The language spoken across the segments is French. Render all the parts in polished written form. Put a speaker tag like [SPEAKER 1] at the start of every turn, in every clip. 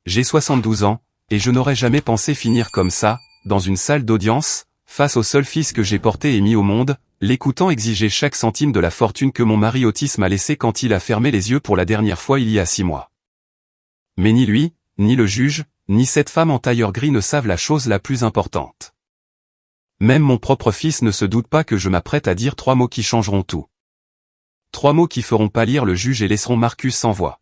[SPEAKER 1] J'ai 72 ans, et je n'aurais jamais pensé finir comme ça, dans une salle d'audience, face au seul fils que j'ai porté et mis au monde, l'écoutant exiger chaque centime de la fortune que mon mari Otis m'a laissé quand il a fermé les yeux pour la dernière fois il y a 6 mois. Mais ni lui, ni le juge, ni cette femme en tailleur gris ne savent la chose la plus importante. Même mon propre fils ne se doute pas que je m'apprête à dire 3 mots qui changeront tout. 3 mots qui feront pâlir le juge et laisseront Marcus sans voix.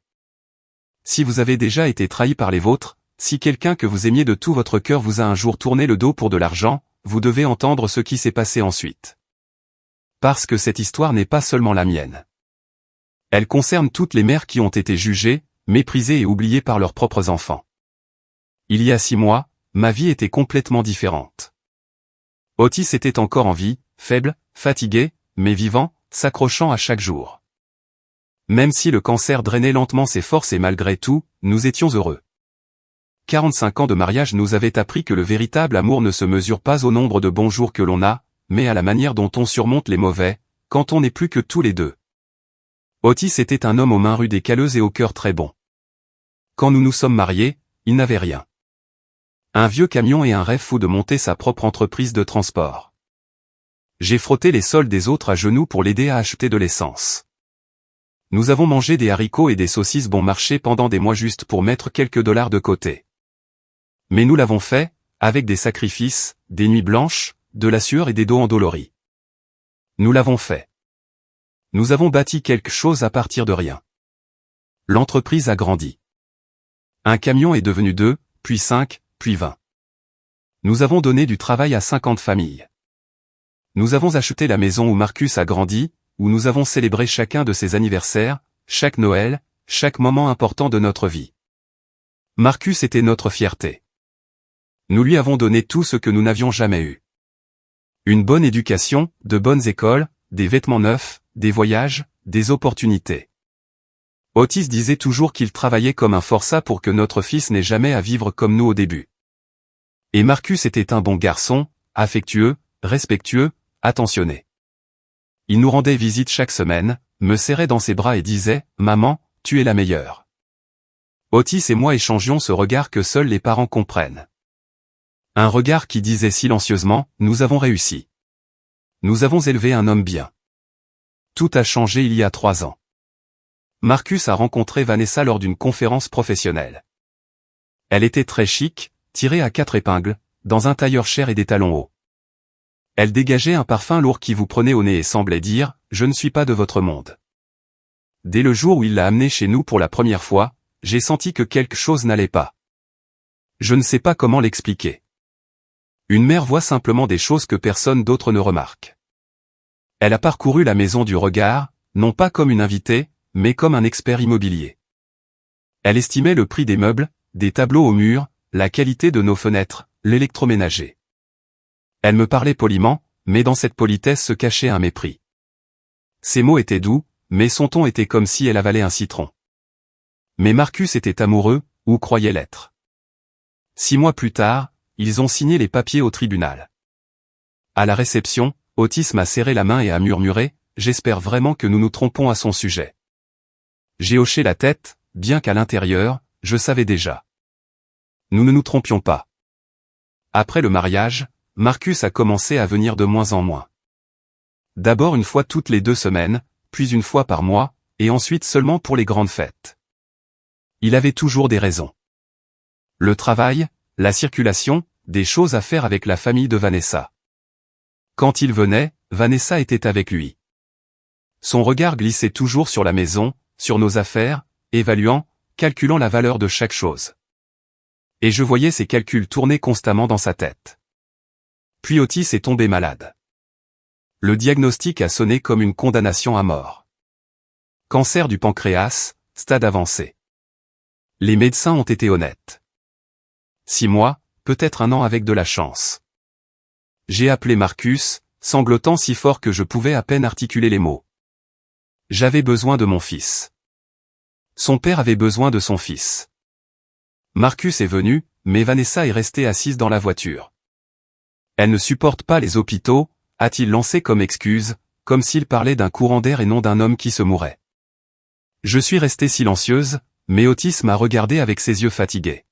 [SPEAKER 1] Si vous avez déjà été trahi par les vôtres, si quelqu'un que vous aimiez de tout votre cœur vous a un jour tourné le dos pour de l'argent, vous devez entendre ce qui s'est passé ensuite. Parce que cette histoire n'est pas seulement la mienne. Elle concerne toutes les mères qui ont été jugées, méprisées et oubliées par leurs propres enfants. Il y a 6 mois, ma vie était complètement différente. Otis était encore en vie, faible, fatigué, mais vivant, s'accrochant à chaque jour. Même si le cancer drainait lentement ses forces et malgré tout, nous étions heureux. 45 ans de mariage nous avaient appris que le véritable amour ne se mesure pas au nombre de bons jours que l'on a, mais à la manière dont on surmonte les mauvais, quand on n'est plus que tous les deux. Otis était un homme aux mains rudes et calleuses et au cœur très bon. Quand nous nous sommes mariés, il n'avait rien. Un vieux camion et un rêve fou de monter sa propre entreprise de transport. J'ai frotté les sols des autres à genoux pour l'aider à acheter de l'essence. Nous avons mangé des haricots et des saucisses bon marché pendant des mois juste pour mettre quelques dollars de côté. Mais nous l'avons fait, avec des sacrifices, des nuits blanches, de la sueur et des dos endoloris. Nous l'avons fait. Nous avons bâti quelque chose à partir de rien. L'entreprise a grandi. Un camion est devenu 2, puis 5, puis 20. Nous avons donné du travail à 50 familles. Nous avons acheté la maison où Marcus a grandi, où nous avons célébré chacun de ses anniversaires, chaque Noël, chaque moment important de notre vie. Marcus était notre fierté. Nous lui avons donné tout ce que nous n'avions jamais eu. Une bonne éducation, de bonnes écoles, des vêtements neufs, des voyages, des opportunités. Otis disait toujours qu'il travaillait comme un forçat pour que notre fils n'ait jamais à vivre comme nous au début. Et Marcus était un bon garçon, affectueux, respectueux, attentionné. Il nous rendait visite chaque semaine, me serrait dans ses bras et disait « Maman, tu es la meilleure ». Otis et moi échangions ce regard que seuls les parents comprennent. Un regard qui disait silencieusement « Nous avons réussi. Nous avons élevé un homme bien. » Tout a changé il y a 3 ans. Marcus a rencontré Vanessa lors d'une conférence professionnelle. Elle était très chic, tirée à 4 épingles, dans un tailleur cher et des talons hauts. Elle dégageait un parfum lourd qui vous prenait au nez et semblait dire « Je ne suis pas de votre monde ». Dès le jour où il l'a amenée chez nous pour la première fois, j'ai senti que quelque chose n'allait pas. Je ne sais pas comment l'expliquer. Une mère voit simplement des choses que personne d'autre ne remarque. Elle a parcouru la maison du regard, non pas comme une invitée, mais comme un expert immobilier. Elle estimait le prix des meubles, des tableaux au mur, la qualité de nos fenêtres, l'électroménager. Elle me parlait poliment, mais dans cette politesse se cachait un mépris. Ses mots étaient doux, mais son ton était comme si elle avalait un citron. Mais Marcus était amoureux, ou croyait l'être. 6 mois plus tard, ils ont signé les papiers au tribunal. À la réception, Otis m'a serré la main et a murmuré « J'espère vraiment que nous nous trompons à son sujet. » J'ai hoché la tête, bien qu'à l'intérieur, je savais déjà. Nous ne nous trompions pas. Après le mariage, Marcus a commencé à venir de moins en moins. D'abord une fois toutes les 2 semaines, puis une fois par mois, et ensuite seulement pour les grandes fêtes. Il avait toujours des raisons. Le travail, la circulation, des choses à faire avec la famille de Vanessa. Quand il venait, Vanessa était avec lui. Son regard glissait toujours sur la maison, sur nos affaires, évaluant, calculant la valeur de chaque chose. Et je voyais ces calculs tourner constamment dans sa tête. Puis Otis est tombé malade. Le diagnostic a sonné comme une condamnation à mort. Cancer du pancréas, stade avancé. Les médecins ont été honnêtes. 6 mois, peut-être 1 an avec de la chance. J'ai appelé Marcus, sanglotant si fort que je pouvais à peine articuler les mots. J'avais besoin de mon fils. Son père avait besoin de son fils. Marcus est venu, mais Vanessa est restée assise dans la voiture. Elle ne supporte pas les hôpitaux, a-t-il lancé comme excuse, comme s'il parlait d'un courant d'air et non d'un homme qui se mourait. Je suis restée silencieuse, mais Otis m'a regardé avec ses yeux fatigués.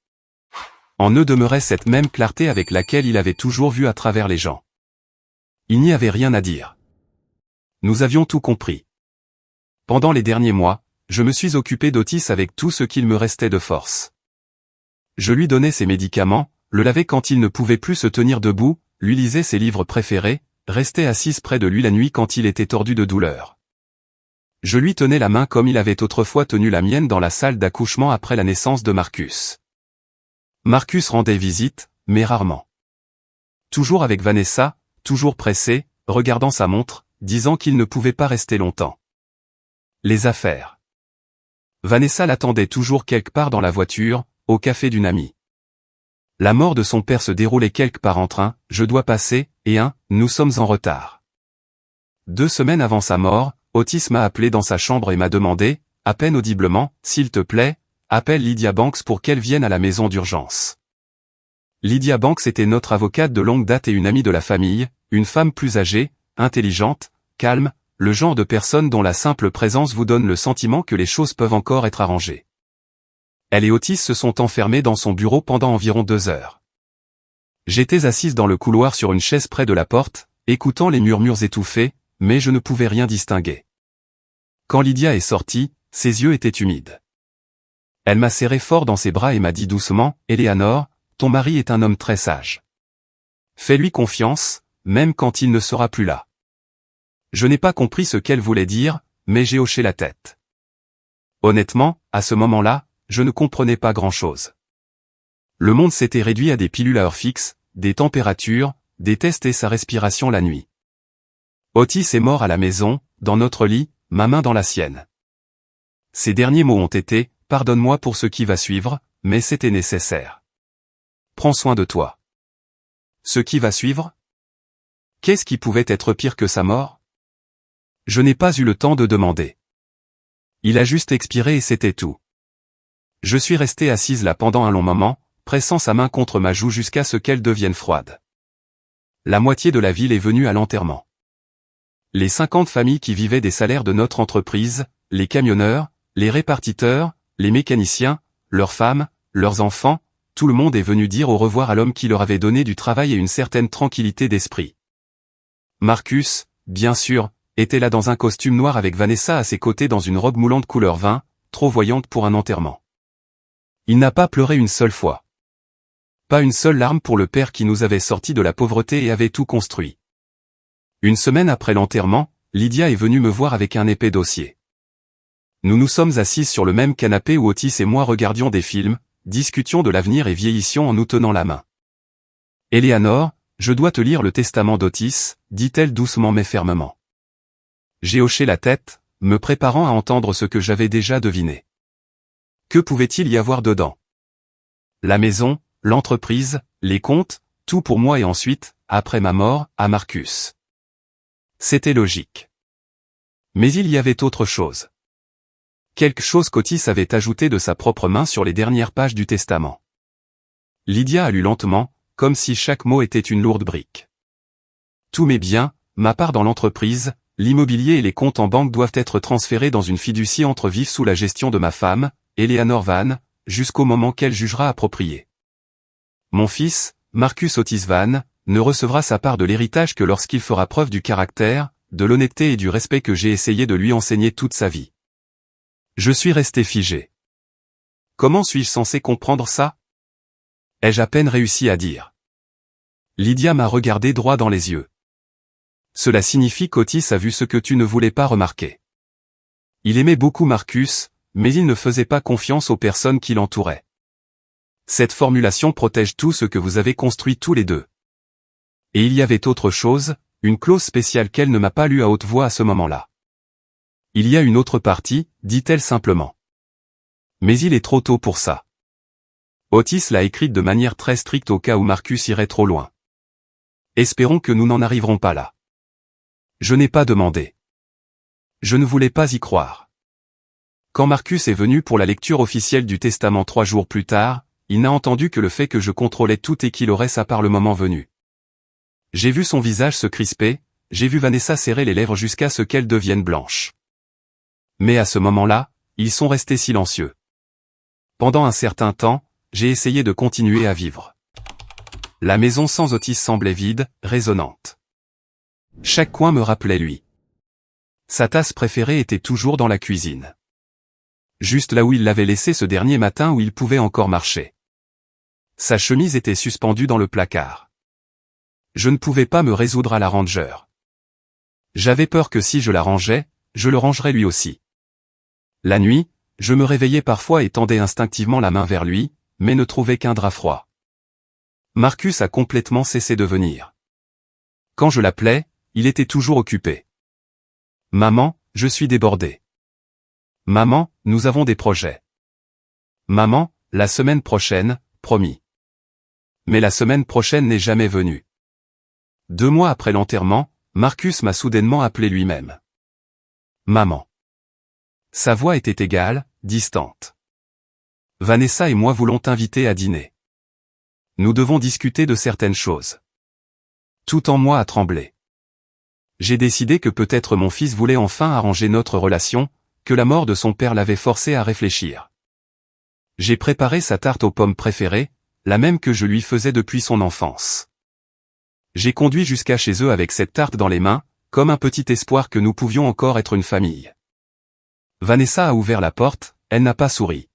[SPEAKER 1] En eux demeurait cette même clarté avec laquelle il avait toujours vu à travers les gens. Il n'y avait rien à dire. Nous avions tout compris. Pendant les derniers mois, je me suis occupé d'Otis avec tout ce qu'il me restait de force. Je lui donnais ses médicaments, le lavais quand il ne pouvait plus se tenir debout, lui lisais ses livres préférés, restais assise près de lui la nuit quand il était tordu de douleur. Je lui tenais la main comme il avait autrefois tenu la mienne dans la salle d'accouchement après la naissance de Marcus. Marcus rendait visite, mais rarement. Toujours avec Vanessa, toujours pressé, regardant sa montre, disant qu'il ne pouvait pas rester longtemps. Les affaires. Vanessa l'attendait toujours quelque part dans la voiture, au café d'une amie. La mort de son père se déroulait quelque part en train, je dois passer, et nous sommes en retard. 2 semaines avant sa mort, Otis m'a appelé dans sa chambre et m'a demandé, à peine audiblement, s'il te plaît, appelle Lydia Banks pour qu'elle vienne à la maison d'urgence. Lydia Banks était notre avocate de longue date et une amie de la famille, une femme plus âgée, intelligente, calme, le genre de personne dont la simple présence vous donne le sentiment que les choses peuvent encore être arrangées. Elle et Otis se sont enfermés dans son bureau pendant environ 2 heures. J'étais assise dans le couloir sur une chaise près de la porte, écoutant les murmures étouffés, mais je ne pouvais rien distinguer. Quand Lydia est sortie, ses yeux étaient humides. Elle m'a serré fort dans ses bras et m'a dit doucement, « Eleanor, ton mari est un homme très sage. Fais-lui confiance, même quand il ne sera plus là. » Je n'ai pas compris ce qu'elle voulait dire, mais j'ai hoché la tête. Honnêtement, à ce moment-là, je ne comprenais pas grand-chose. Le monde s'était réduit à des pilules à heure fixe, des températures, des tests et sa respiration la nuit. Otis est mort à la maison, dans notre lit, ma main dans la sienne. Ses derniers mots ont été, « Pardonne-moi pour ce qui va suivre, mais c'était nécessaire. Prends soin de toi. » Ce qui va suivre? Qu'est-ce qui pouvait être pire que sa mort? Je n'ai pas eu le temps de demander. Il a juste expiré et c'était tout. Je suis restée assise là pendant un long moment, pressant sa main contre ma joue jusqu'à ce qu'elle devienne froide. La moitié de la ville est venue à l'enterrement. Les 50 familles qui vivaient des salaires de notre entreprise, les camionneurs, les répartiteurs, les mécaniciens, leurs femmes, leurs enfants, tout le monde est venu dire au revoir à l'homme qui leur avait donné du travail et une certaine tranquillité d'esprit. Marcus, bien sûr, était là dans un costume noir avec Vanessa à ses côtés dans une robe moulante couleur vin, trop voyante pour un enterrement. Il n'a pas pleuré une seule fois. Pas une seule larme pour le père qui nous avait sortis de la pauvreté et avait tout construit. Une semaine après l'enterrement, Lydia est venue me voir avec un épais dossier. Nous nous sommes assises sur le même canapé où Otis et moi regardions des films, discutions de l'avenir et vieillissions en nous tenant la main. « Eleanor, je dois te lire le testament d'Otis, » dit-elle doucement mais fermement. J'ai hoché la tête, me préparant à entendre ce que j'avais déjà deviné. Que pouvait-il y avoir dedans? La maison, l'entreprise, les comptes, tout pour moi et ensuite, après ma mort, à Marcus. C'était logique. Mais il y avait autre chose. Quelque chose qu'Otis avait ajouté de sa propre main sur les dernières pages du testament. Lydia a lu lentement, comme si chaque mot était une lourde brique. Tous mes biens, ma part dans l'entreprise, l'immobilier et les comptes en banque doivent être transférés dans une fiducie entre vivre sous la gestion de ma femme, Eleanor Van, jusqu'au moment qu'elle jugera approprié. Mon fils, Marcus Otis Van, ne recevra sa part de l'héritage que lorsqu'il fera preuve du caractère, de l'honnêteté et du respect que j'ai essayé de lui enseigner toute sa vie. Je suis resté figé. Comment suis-je censé comprendre ça? Ai-je à peine réussi à dire. Lydia m'a regardé droit dans les yeux. Cela signifie qu'Otis a vu ce que tu ne voulais pas remarquer. Il aimait beaucoup Marcus, mais il ne faisait pas confiance aux personnes qui l'entouraient. Cette formulation protège tout ce que vous avez construit tous les deux. Et il y avait autre chose, une clause spéciale qu'elle ne m'a pas lue à haute voix à ce moment-là. Il y a une autre partie, dit-elle simplement. Mais il est trop tôt pour ça. Otis l'a écrite de manière très stricte au cas où Marcus irait trop loin. Espérons que nous n'en arriverons pas là. Je n'ai pas demandé. Je ne voulais pas y croire. Quand Marcus est venu pour la lecture officielle du testament 3 jours plus tard, il n'a entendu que le fait que je contrôlais tout et qu'il aurait ça par le moment venu. J'ai vu son visage se crisper, j'ai vu Vanessa serrer les lèvres jusqu'à ce qu'elles deviennent blanches. Mais à ce moment-là, ils sont restés silencieux. Pendant un certain temps, j'ai essayé de continuer à vivre. La maison sans Otis semblait vide, résonnante. Chaque coin me rappelait lui. Sa tasse préférée était toujours dans la cuisine. Juste là où il l'avait laissée ce dernier matin où il pouvait encore marcher. Sa chemise était suspendue dans le placard. Je ne pouvais pas me résoudre à la ranger. J'avais peur que si je la rangeais, je le rangerais lui aussi. La nuit, je me réveillais parfois et tendais instinctivement la main vers lui, mais ne trouvais qu'un drap froid. Marcus a complètement cessé de venir. Quand je l'appelais, il était toujours occupé. Maman, je suis débordé. Maman, nous avons des projets. Maman, la semaine prochaine, promis. Mais la semaine prochaine n'est jamais venue. 2 mois après l'enterrement, Marcus m'a soudainement appelé lui-même. Maman. Sa voix était égale, distante. Vanessa et moi voulons t'inviter à dîner. Nous devons discuter de certaines choses. Tout en moi a tremblé. J'ai décidé que peut-être mon fils voulait enfin arranger notre relation, que la mort de son père l'avait forcé à réfléchir. J'ai préparé sa tarte aux pommes préférée, la même que je lui faisais depuis son enfance. J'ai conduit jusqu'à chez eux avec cette tarte dans les mains, comme un petit espoir que nous pouvions encore être une famille. Vanessa a ouvert la porte, elle n'a pas souri.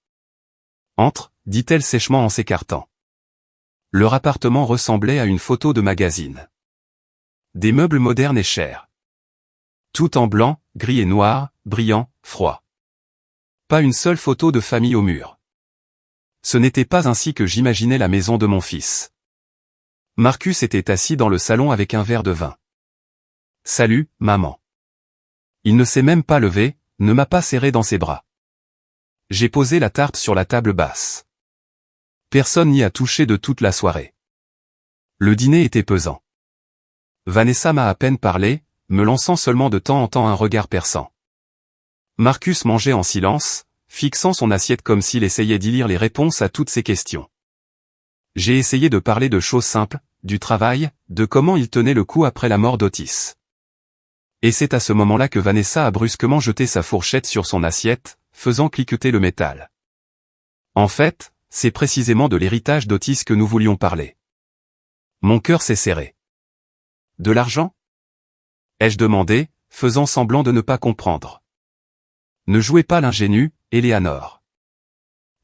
[SPEAKER 1] Entre, dit-elle sèchement en s'écartant. Leur appartement ressemblait à une photo de magazine. Des meubles modernes et chers. Tout en blanc, gris et noir, brillant, froid. Pas une seule photo de famille au mur. Ce n'était pas ainsi que j'imaginais la maison de mon fils. Marcus était assis dans le salon avec un verre de vin. Salut, maman. Il ne s'est même pas levé, ne m'a pas serré dans ses bras. J'ai posé la tarte sur la table basse. Personne n'y a touché de toute la soirée. Le dîner était pesant. Vanessa m'a à peine parlé, me lançant seulement de temps en temps un regard perçant. Marcus mangeait en silence, fixant son assiette comme s'il essayait d'y lire les réponses à toutes ses questions. J'ai essayé de parler de choses simples, du travail, de comment il tenait le coup après la mort d'Otis. Et c'est à ce moment-là que Vanessa a brusquement jeté sa fourchette sur son assiette, faisant cliqueter le métal. En fait, c'est précisément de l'héritage d'Otis que nous voulions parler. Mon cœur s'est serré. De l'argent ? Ai-je demandé, faisant semblant de ne pas comprendre. Ne jouez pas l'ingénue, Eleanor.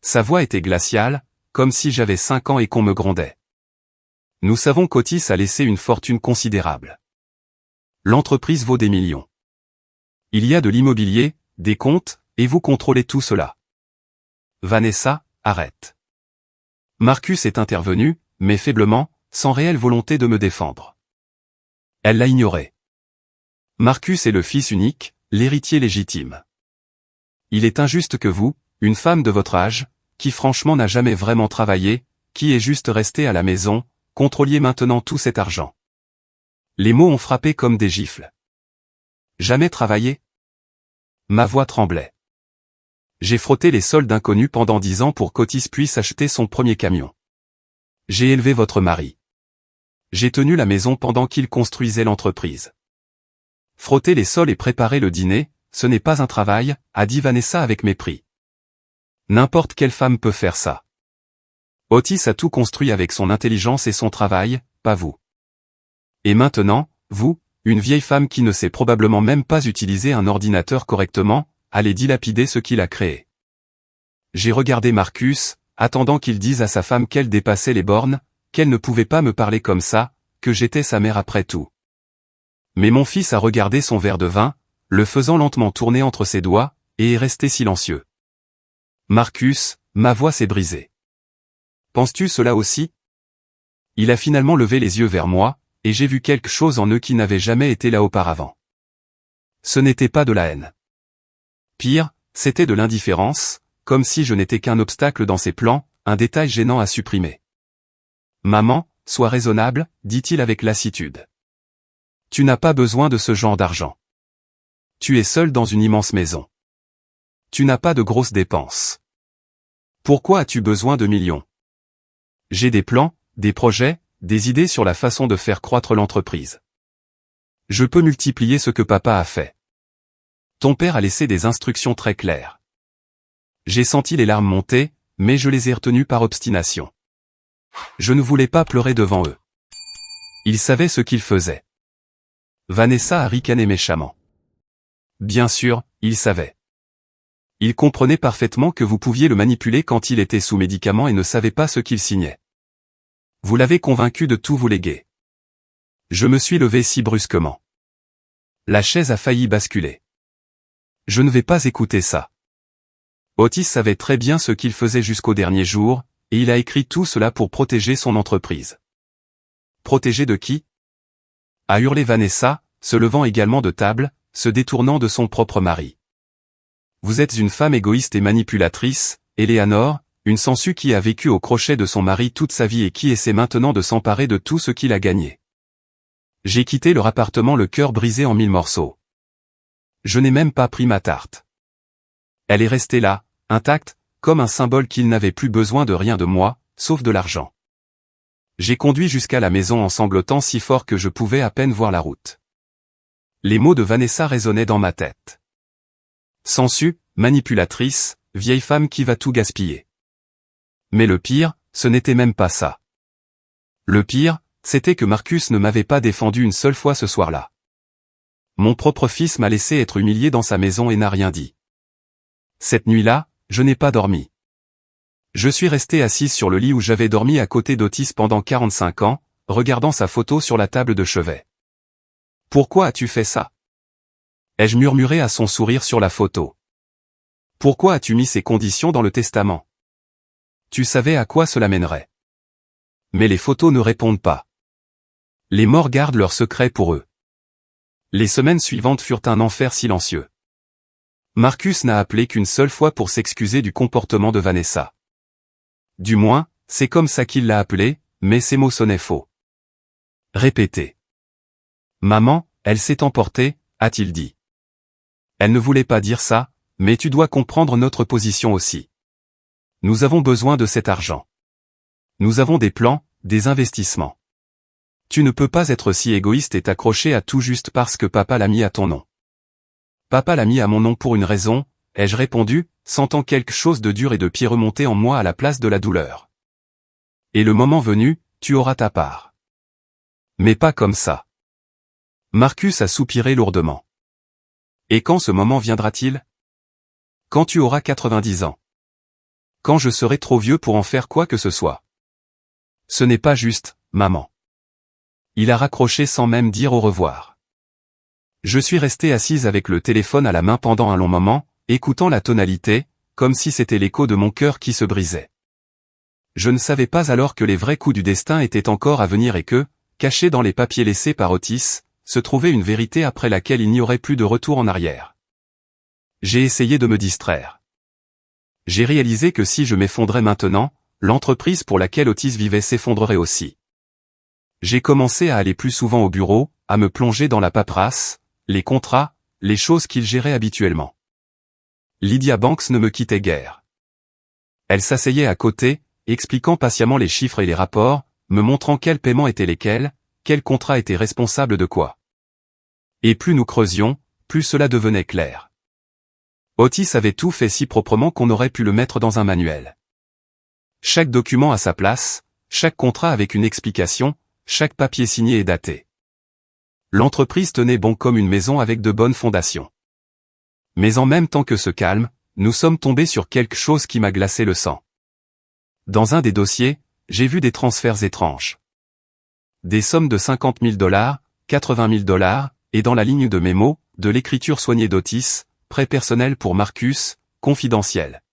[SPEAKER 1] Sa voix était glaciale, comme si j'avais 5 ans et qu'on me grondait. Nous savons qu'Otis a laissé une fortune considérable. L'entreprise vaut des millions. Il y a de l'immobilier, des comptes, et vous contrôlez tout cela. Vanessa, arrête. Marcus est intervenu, mais faiblement, sans réelle volonté de me défendre. Elle l'a ignoré. Marcus est le fils unique, l'héritier légitime. Il est injuste que vous, une femme de votre âge, qui franchement n'a jamais vraiment travaillé, qui est juste restée à la maison, contrôliez maintenant tout cet argent. Les mots ont frappé comme des gifles. Jamais travaillé ? Ma voix tremblait. J'ai frotté les sols d'inconnus pendant 10 ans pour qu'Otis puisse acheter son premier camion. J'ai élevé votre mari. J'ai tenu la maison pendant qu'il construisait l'entreprise. Frotter les sols et préparer le dîner, ce n'est pas un travail, a dit Vanessa avec mépris. N'importe quelle femme peut faire ça. Otis a tout construit avec son intelligence et son travail, pas vous. Et maintenant, vous, une vieille femme qui ne sait probablement même pas utiliser un ordinateur correctement, allez dilapider ce qu'il a créé. J'ai regardé Marcus, attendant qu'il dise à sa femme qu'elle dépassait les bornes, qu'elle ne pouvait pas me parler comme ça, que j'étais sa mère après tout. Mais mon fils a regardé son verre de vin, le faisant lentement tourner entre ses doigts, et est resté silencieux. Marcus, ma voix s'est brisée. Penses-tu cela aussi ? Il a finalement levé les yeux vers moi, et j'ai vu quelque chose en eux qui n'avait jamais été là auparavant. Ce n'était pas de la haine. Pire, c'était de l'indifférence, comme si je n'étais qu'un obstacle dans ses plans, un détail gênant à supprimer. Maman, sois raisonnable, dit-il avec lassitude. Tu n'as pas besoin de ce genre d'argent. Tu es seul dans une immense maison. Tu n'as pas de grosses dépenses. Pourquoi as-tu besoin de millions ? J'ai des plans, des projets, des idées sur la façon de faire croître l'entreprise. Je peux multiplier ce que papa a fait. Ton père a laissé des instructions très claires. J'ai senti les larmes monter, mais je les ai retenus par obstination. Je ne voulais pas pleurer devant eux. Ils savaient ce qu'ils faisaient. Vanessa a ricané méchamment. Bien sûr, ils savaient. Ils comprenaient parfaitement que vous pouviez le manipuler quand il était sous médicaments et ne savaient pas ce qu'il signait. Vous l'avez convaincu de tout vous léguer. Je me suis levé si brusquement. La chaise a failli basculer. Je ne vais pas écouter ça. Otis savait très bien ce qu'il faisait jusqu'au dernier jour, et il a écrit tout cela pour protéger son entreprise. Protéger de qui? A hurlé Vanessa, se levant également de table, se détournant de son propre mari. Vous êtes une femme égoïste et manipulatrice, Eleanor, une sangsue qui a vécu au crochet de son mari toute sa vie et qui essaie maintenant de s'emparer de tout ce qu'il a gagné. J'ai quitté leur appartement le cœur brisé en 1000 morceaux. Je n'ai même pas pris ma tarte. Elle est restée là, intacte, comme un symbole qu'il n'avait plus besoin de rien de moi, sauf de l'argent. J'ai conduit jusqu'à la maison en sanglotant si fort que je pouvais à peine voir la route. Les mots de Vanessa résonnaient dans ma tête. Sangsue, manipulatrice, vieille femme qui va tout gaspiller. Mais le pire, ce n'était même pas ça. Le pire, c'était que Marcus ne m'avait pas défendu une seule fois ce soir-là. Mon propre fils m'a laissé être humilié dans sa maison et n'a rien dit. Cette nuit-là, je n'ai pas dormi. Je suis resté assise sur le lit où j'avais dormi à côté d'Otis pendant 45 ans, regardant sa photo sur la table de chevet. Pourquoi as-tu fait ça? Ai-je murmuré à son sourire sur la photo. Pourquoi as-tu mis ces conditions dans le testament? Tu savais à quoi cela mènerait. Mais les photos ne répondent pas. Les morts gardent leurs secrets pour eux. Les semaines suivantes furent un enfer silencieux. Marcus n'a appelé qu'une seule fois pour s'excuser du comportement de Vanessa. Du moins, c'est comme ça qu'il l'a appelé, mais ses mots sonnaient faux. Répétez. Maman, elle s'est emportée, a-t-il dit. Elle ne voulait pas dire ça, mais tu dois comprendre notre position aussi. Nous avons besoin de cet argent. Nous avons des plans, des investissements. Tu ne peux pas être si égoïste et t'accrocher à tout juste parce que papa l'a mis à ton nom. Papa l'a mis à mon nom pour une raison, ai-je répondu, sentant quelque chose de dur et de pied remonter en moi à la place de la douleur. Et le moment venu, tu auras ta part. Mais pas comme ça. Marcus a soupiré lourdement. Et quand ce moment viendra-t-il? Quand tu auras 90 ans. Quand je serai trop vieux pour en faire quoi que ce soit. Ce n'est pas juste, maman. Il a raccroché sans même dire au revoir. Je suis restée assise avec le téléphone à la main pendant un long moment, écoutant la tonalité, comme si c'était l'écho de mon cœur qui se brisait. Je ne savais pas alors que les vrais coups du destin étaient encore à venir et que, cachés dans les papiers laissés par Otis, se trouvait une vérité après laquelle il n'y aurait plus de retour en arrière. J'ai essayé de me distraire. J'ai réalisé que si je m'effondrais maintenant, l'entreprise pour laquelle Otis vivait s'effondrerait aussi. J'ai commencé à aller plus souvent au bureau, à me plonger dans la paperasse, les contrats, les choses qu'il gérait habituellement. Lydia Banks ne me quittait guère. Elle s'asseyait à côté, expliquant patiemment les chiffres et les rapports, me montrant quels paiements étaient lesquels, quel contrat était responsable de quoi. Et plus nous creusions, plus cela devenait clair. Otis avait tout fait si proprement qu'on aurait pu le mettre dans un manuel. Chaque document à sa place, chaque contrat avec une explication, chaque papier signé et daté. L'entreprise tenait bon comme une maison avec de bonnes fondations. Mais en même temps que ce calme, nous sommes tombés sur quelque chose qui m'a glacé le sang. Dans un des dossiers, j'ai vu des transferts étranges. Des sommes de $50 000, $80 000, et dans la ligne de mémo, de l'écriture soignée d'Otis, prêt personnel pour Marcus, confidentiel.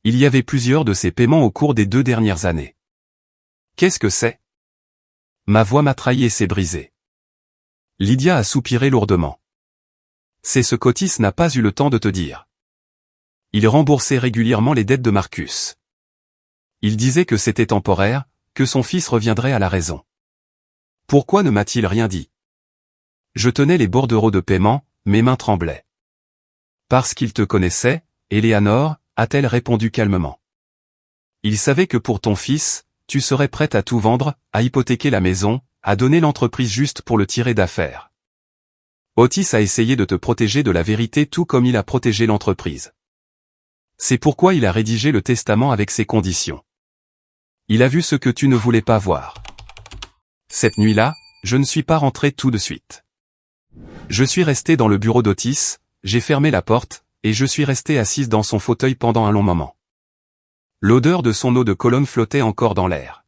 [SPEAKER 1] Il y avait plusieurs de ces paiements au cours des 2 dernières années. Qu'est-ce que c'est? Ma voix m'a trahi et s'est brisée. Lydia a soupiré lourdement. C'est ce qu'Otis n'a pas eu le temps de te dire. Il remboursait régulièrement les dettes de Marcus. Il disait que c'était temporaire, que son fils reviendrait à la raison. Pourquoi ne m'a-t-il rien dit? Je tenais les bordereaux de paiement, mes mains tremblaient. Parce qu'il te connaissait, Eleanor, a-t-elle répondu calmement. Il savait que pour ton fils, tu serais prête à tout vendre, à hypothéquer la maison, à donner l'entreprise juste pour le tirer d'affaire. Otis a essayé de te protéger de la vérité tout comme il a protégé l'entreprise. C'est pourquoi il a rédigé le testament avec ses conditions. Il a vu ce que tu ne voulais pas voir. Cette nuit-là, je ne suis pas rentré tout de suite. Je suis resté dans le bureau d'Otis, j'ai fermé la porte, et je suis resté assise dans son fauteuil pendant un long moment. L'odeur de son eau de Cologne flottait encore dans l'air.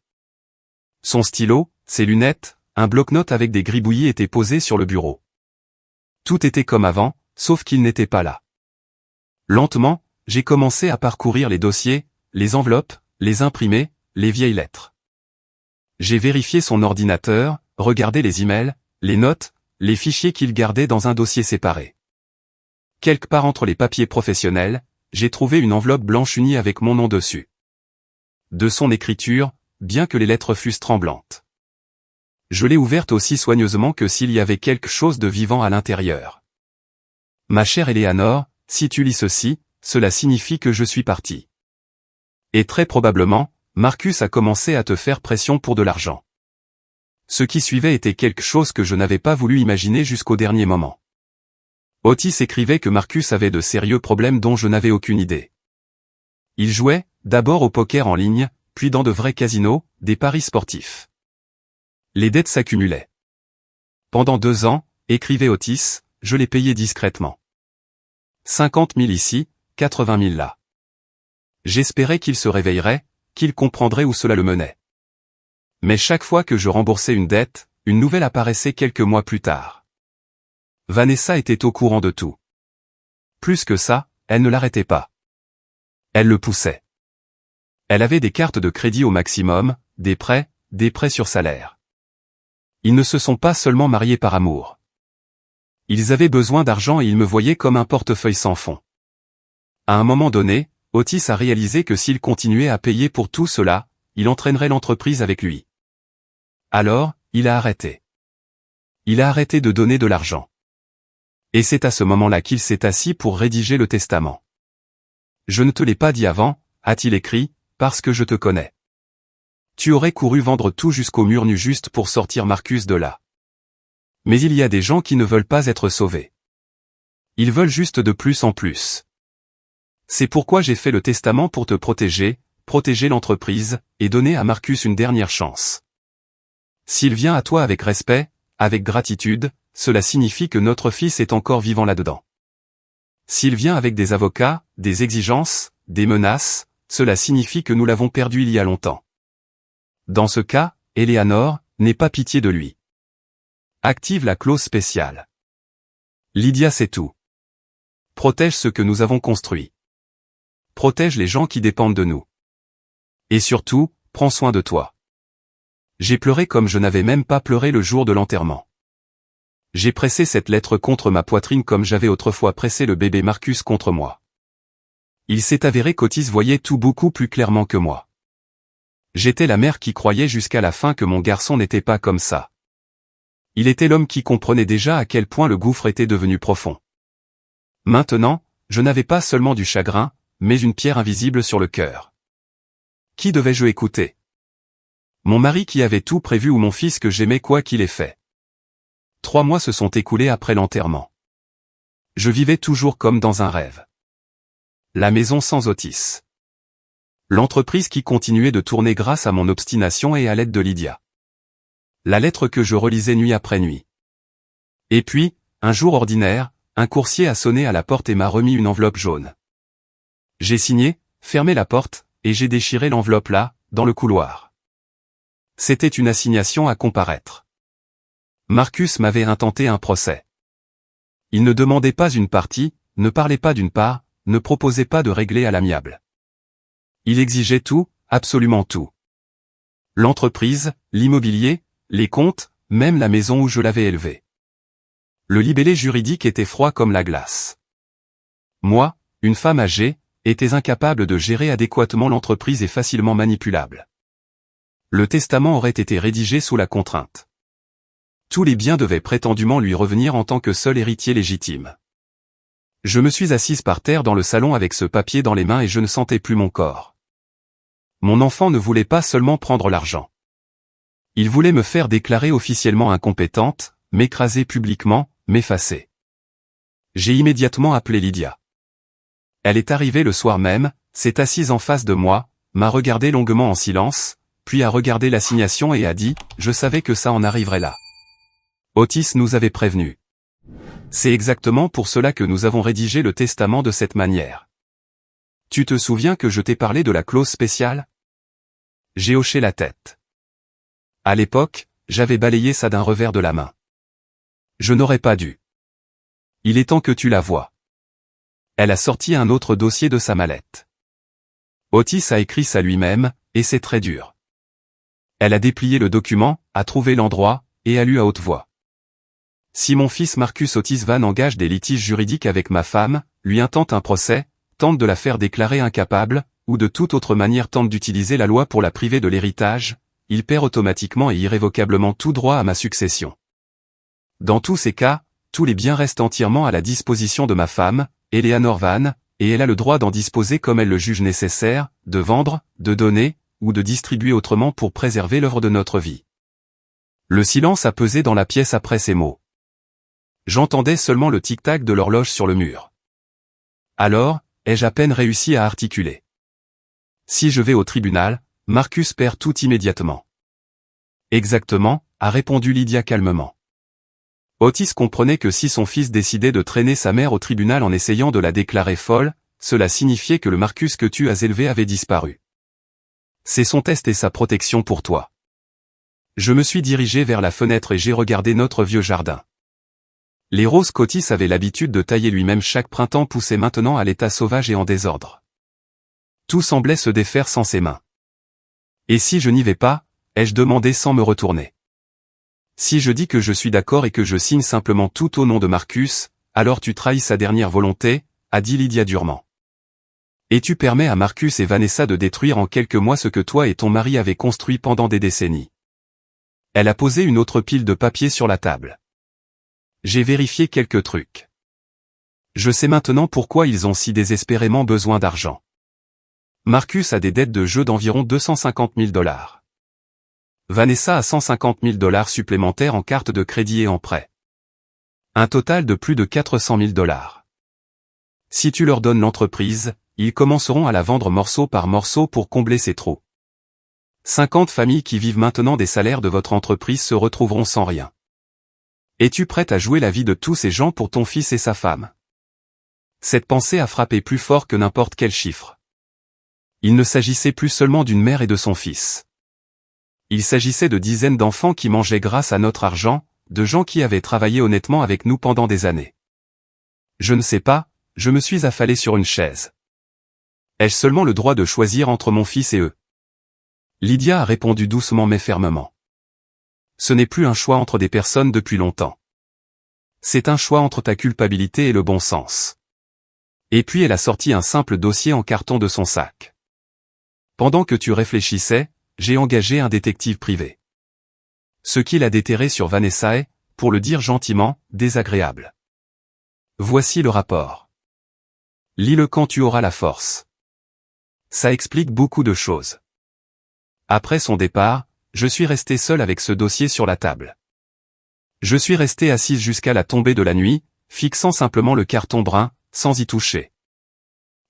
[SPEAKER 1] Son stylo, ses lunettes, un bloc-notes avec des gribouillis étaient posés sur le bureau. Tout était comme avant, sauf qu'il n'était pas là. Lentement, j'ai commencé à parcourir les dossiers, les enveloppes, les imprimés, les vieilles lettres. J'ai vérifié son ordinateur, regardé les emails, les notes, les fichiers qu'il gardait dans un dossier séparé. Quelque part entre les papiers professionnels, j'ai trouvé une enveloppe blanche unie avec mon nom dessus. De son écriture, bien que les lettres fussent tremblantes. Je l'ai ouverte aussi soigneusement que s'il y avait quelque chose de vivant à l'intérieur. Ma chère Eleanor, si tu lis ceci, cela signifie que je suis parti. Et très probablement, Marcus a commencé à te faire pression pour de l'argent. Ce qui suivait était quelque chose que je n'avais pas voulu imaginer jusqu'au dernier moment. Otis écrivait que Marcus avait de sérieux problèmes dont je n'avais aucune idée. Il jouait, d'abord au poker en ligne, puis dans de vrais casinos, des paris sportifs. Les dettes s'accumulaient. Pendant 2 ans, écrivait Otis, je les payais discrètement. 50 000 ici, 80 000 là. J'espérais qu'il se réveillerait, qu'il comprendrait où cela le menait. Mais chaque fois que je remboursais une dette, une nouvelle apparaissait quelques mois plus tard. Vanessa était au courant de tout. Plus que ça, elle ne l'arrêtait pas. Elle le poussait. Elle avait des cartes de crédit au maximum, des prêts sur salaire. Ils ne se sont pas seulement mariés par amour. Ils avaient besoin d'argent et ils me voyaient comme un portefeuille sans fond. À un moment donné, Otis a réalisé que s'il continuait à payer pour tout cela, il entraînerait l'entreprise avec lui. Alors, il a arrêté. Il a arrêté de donner de l'argent. Et c'est à ce moment-là qu'il s'est assis pour rédiger le testament. Je ne te l'ai pas dit avant, a-t-il écrit, parce que je te connais. Tu aurais couru vendre tout jusqu'au mur nu juste pour sortir Marcus de là. Mais il y a des gens qui ne veulent pas être sauvés. Ils veulent juste de plus en plus. C'est pourquoi j'ai fait le testament pour te protéger l'entreprise, et donner à Marcus une dernière chance. S'il vient à toi avec respect, avec gratitude, cela signifie que notre fils est encore vivant là-dedans. S'il vient avec des avocats, des exigences, des menaces, cela signifie que nous l'avons perdu il y a longtemps. Dans ce cas, Eleanor, n'aie pas pitié de lui. Active la clause spéciale. Lydia sait tout. Protège ce que nous avons construit. Protège les gens qui dépendent de nous. Et surtout, prends soin de toi. J'ai pleuré comme je n'avais même pas pleuré le jour de l'enterrement. J'ai pressé cette lettre contre ma poitrine comme j'avais autrefois pressé le bébé Marcus contre moi. Il s'est avéré qu'Otis voyait tout beaucoup plus clairement que moi. J'étais la mère qui croyait jusqu'à la fin que mon garçon n'était pas comme ça. Il était l'homme qui comprenait déjà à quel point le gouffre était devenu profond. Maintenant, je n'avais pas seulement du chagrin, mais une pierre invisible sur le cœur. Qui devais-je écouter? Mon mari qui avait tout prévu ou mon fils que j'aimais quoi qu'il ait fait? 3 mois se sont écoulés après l'enterrement. Je vivais toujours comme dans un rêve. La maison sans Otis. L'entreprise qui continuait de tourner grâce à mon obstination et à l'aide de Lydia. La lettre que je relisais nuit après nuit. Et puis, un jour ordinaire, un coursier a sonné à la porte et m'a remis une enveloppe jaune. J'ai signé, fermé la porte, et j'ai déchiré l'enveloppe là, dans le couloir. C'était une assignation à comparaître. Marcus m'avait intenté un procès. Il ne demandait pas une partie, ne parlait pas d'une part, ne proposait pas de régler à l'amiable. Il exigeait tout, absolument tout. L'entreprise, l'immobilier, les comptes, même la maison où je l'avais élevé. Le libellé juridique était froid comme la glace. Moi, une femme âgée, étais incapable de gérer adéquatement l'entreprise et facilement manipulable. Le testament aurait été rédigé sous la contrainte. Tous les biens devaient prétendument lui revenir en tant que seul héritier légitime. Je me suis assise par terre dans le salon avec ce papier dans les mains et je ne sentais plus mon corps. Mon enfant ne voulait pas seulement prendre l'argent. Il voulait me faire déclarer officiellement incompétente, m'écraser publiquement, m'effacer. J'ai immédiatement appelé Lydia. Elle est arrivée le soir même, s'est assise en face de moi, m'a regardé longuement en silence, puis a regardé l'assignation et a dit « Je savais que ça en arriverait là. Otis nous avait prévenus. C'est exactement pour cela que nous avons rédigé le testament de cette manière. Tu te souviens que je t'ai parlé de la clause spéciale ?» J'ai hoché la tête. À l'époque, j'avais balayé ça d'un revers de la main. Je n'aurais pas dû. Il est temps que tu la vois. Elle a sorti un autre dossier de sa mallette. Otis a écrit ça lui-même, et c'est très dur. Elle a déplié le document, a trouvé l'endroit, et a lu à haute voix. Si mon fils Marcus Otis Van engage des litiges juridiques avec ma femme, lui intente un procès, tente de la faire déclarer incapable, ou de toute autre manière tente d'utiliser la loi pour la priver de l'héritage, il perd automatiquement et irrévocablement tout droit à ma succession. Dans tous ces cas, tous les biens restent entièrement à la disposition de ma femme, Eleanor Van, et elle a le droit d'en disposer comme elle le juge nécessaire, de vendre, de donner, ou de distribuer autrement pour préserver l'œuvre de notre vie. Le silence a pesé dans la pièce après ces mots. J'entendais seulement le tic-tac de l'horloge sur le mur. Alors, ai-je à peine réussi à articuler. Si je vais au tribunal, Marcus perd tout immédiatement. Exactement, a répondu Lydia calmement. Otis comprenait que si son fils décidait de traîner sa mère au tribunal en essayant de la déclarer folle, cela signifiait que le Marcus que tu as élevé avait disparu. C'est son test et sa protection pour toi. Je me suis dirigé vers la fenêtre et j'ai regardé notre vieux jardin. Les roses qu'Otis avait l'habitude de tailler lui-même chaque printemps poussaient maintenant à l'état sauvage et en désordre. Tout semblait se défaire sans ses mains. Et si je n'y vais pas, ai-je demandé sans me retourner. Si je dis que je suis d'accord et que je signe simplement tout au nom de Marcus, alors tu trahis sa dernière volonté, a dit Lydia durement. Et tu permets à Marcus et Vanessa de détruire en quelques mois ce que toi et ton mari avez construit pendant des décennies. Elle a posé une autre pile de papier sur la table. J'ai vérifié quelques trucs. Je sais maintenant pourquoi ils ont si désespérément besoin d'argent. Marcus a des dettes de jeu d'environ 250 000 $. Vanessa a 150 000 $ supplémentaires en carte de crédit et en prêt. Un total de plus de 400 000 $. Si tu leur donnes l'entreprise, ils commenceront à la vendre morceau par morceau pour combler ces trous. 50 familles qui vivent maintenant des salaires de votre entreprise se retrouveront sans rien. Es-tu prête à jouer la vie de tous ces gens pour ton fils et sa femme? Cette pensée a frappé plus fort que n'importe quel chiffre. Il ne s'agissait plus seulement d'une mère et de son fils. Il s'agissait de dizaines d'enfants qui mangeaient grâce à notre argent, de gens qui avaient travaillé honnêtement avec nous pendant des années. Je ne sais pas, je me suis affalé sur une chaise. Ai-je seulement le droit de choisir entre mon fils et eux? Lydia a répondu doucement mais fermement. Ce n'est plus un choix entre des personnes depuis longtemps. C'est un choix entre ta culpabilité et le bon sens. Et puis elle a sorti un simple dossier en carton de son sac. Pendant que tu réfléchissais, j'ai engagé un détective privé. Ce qu'il a déterré sur Vanessa est, pour le dire gentiment, désagréable. Voici le rapport. Lis-le quand tu auras la force. Ça explique beaucoup de choses. Après son départ, je suis resté seul avec ce dossier sur la table. Je suis resté assise jusqu'à la tombée de la nuit, fixant simplement le carton brun, sans y toucher.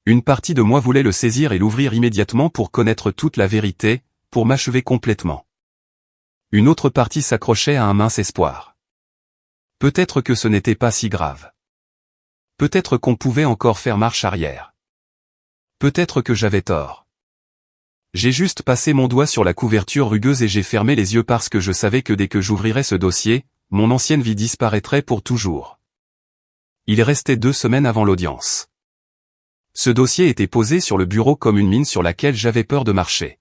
[SPEAKER 1] Une partie de moi voulait le saisir et l'ouvrir immédiatement pour connaître toute la vérité, pour m'achever complètement. Une autre partie s'accrochait à un mince espoir. Peut-être que ce n'était pas si grave. Peut-être qu'on pouvait encore faire marche arrière. Peut-être que j'avais tort. J'ai juste passé mon doigt sur la couverture rugueuse et j'ai fermé les yeux parce que je savais que dès que j'ouvrirais ce dossier, mon ancienne vie disparaîtrait pour toujours. Il restait 2 semaines avant l'audience. Ce dossier était posé sur le bureau comme une mine sur laquelle j'avais peur de marcher.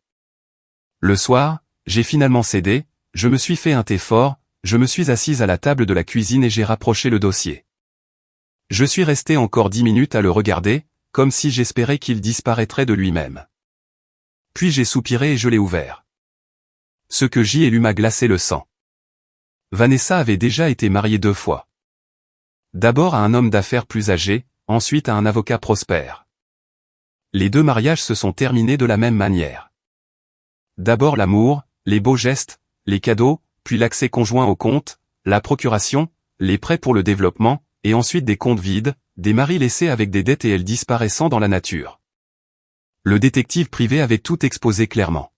[SPEAKER 1] Le soir, j'ai finalement cédé, je me suis fait un thé fort, je me suis assise à la table de la cuisine et j'ai rapproché le dossier. Je suis resté encore 10 minutes à le regarder, comme si j'espérais qu'il disparaîtrait de lui-même. Puis j'ai soupiré et je l'ai ouvert. Ce que j'y ai lu m'a glacé le sang. Vanessa avait déjà été mariée 2 fois. D'abord à un homme d'affaires plus âgé, ensuite à un avocat prospère. Les 2 mariages se sont terminés de la même manière. D'abord l'amour, les beaux gestes, les cadeaux, puis l'accès conjoint au compte, la procuration, les prêts pour le développement, et ensuite des comptes vides, des maris laissés avec des dettes et elles disparaissant dans la nature. Le détective privé avait tout exposé clairement.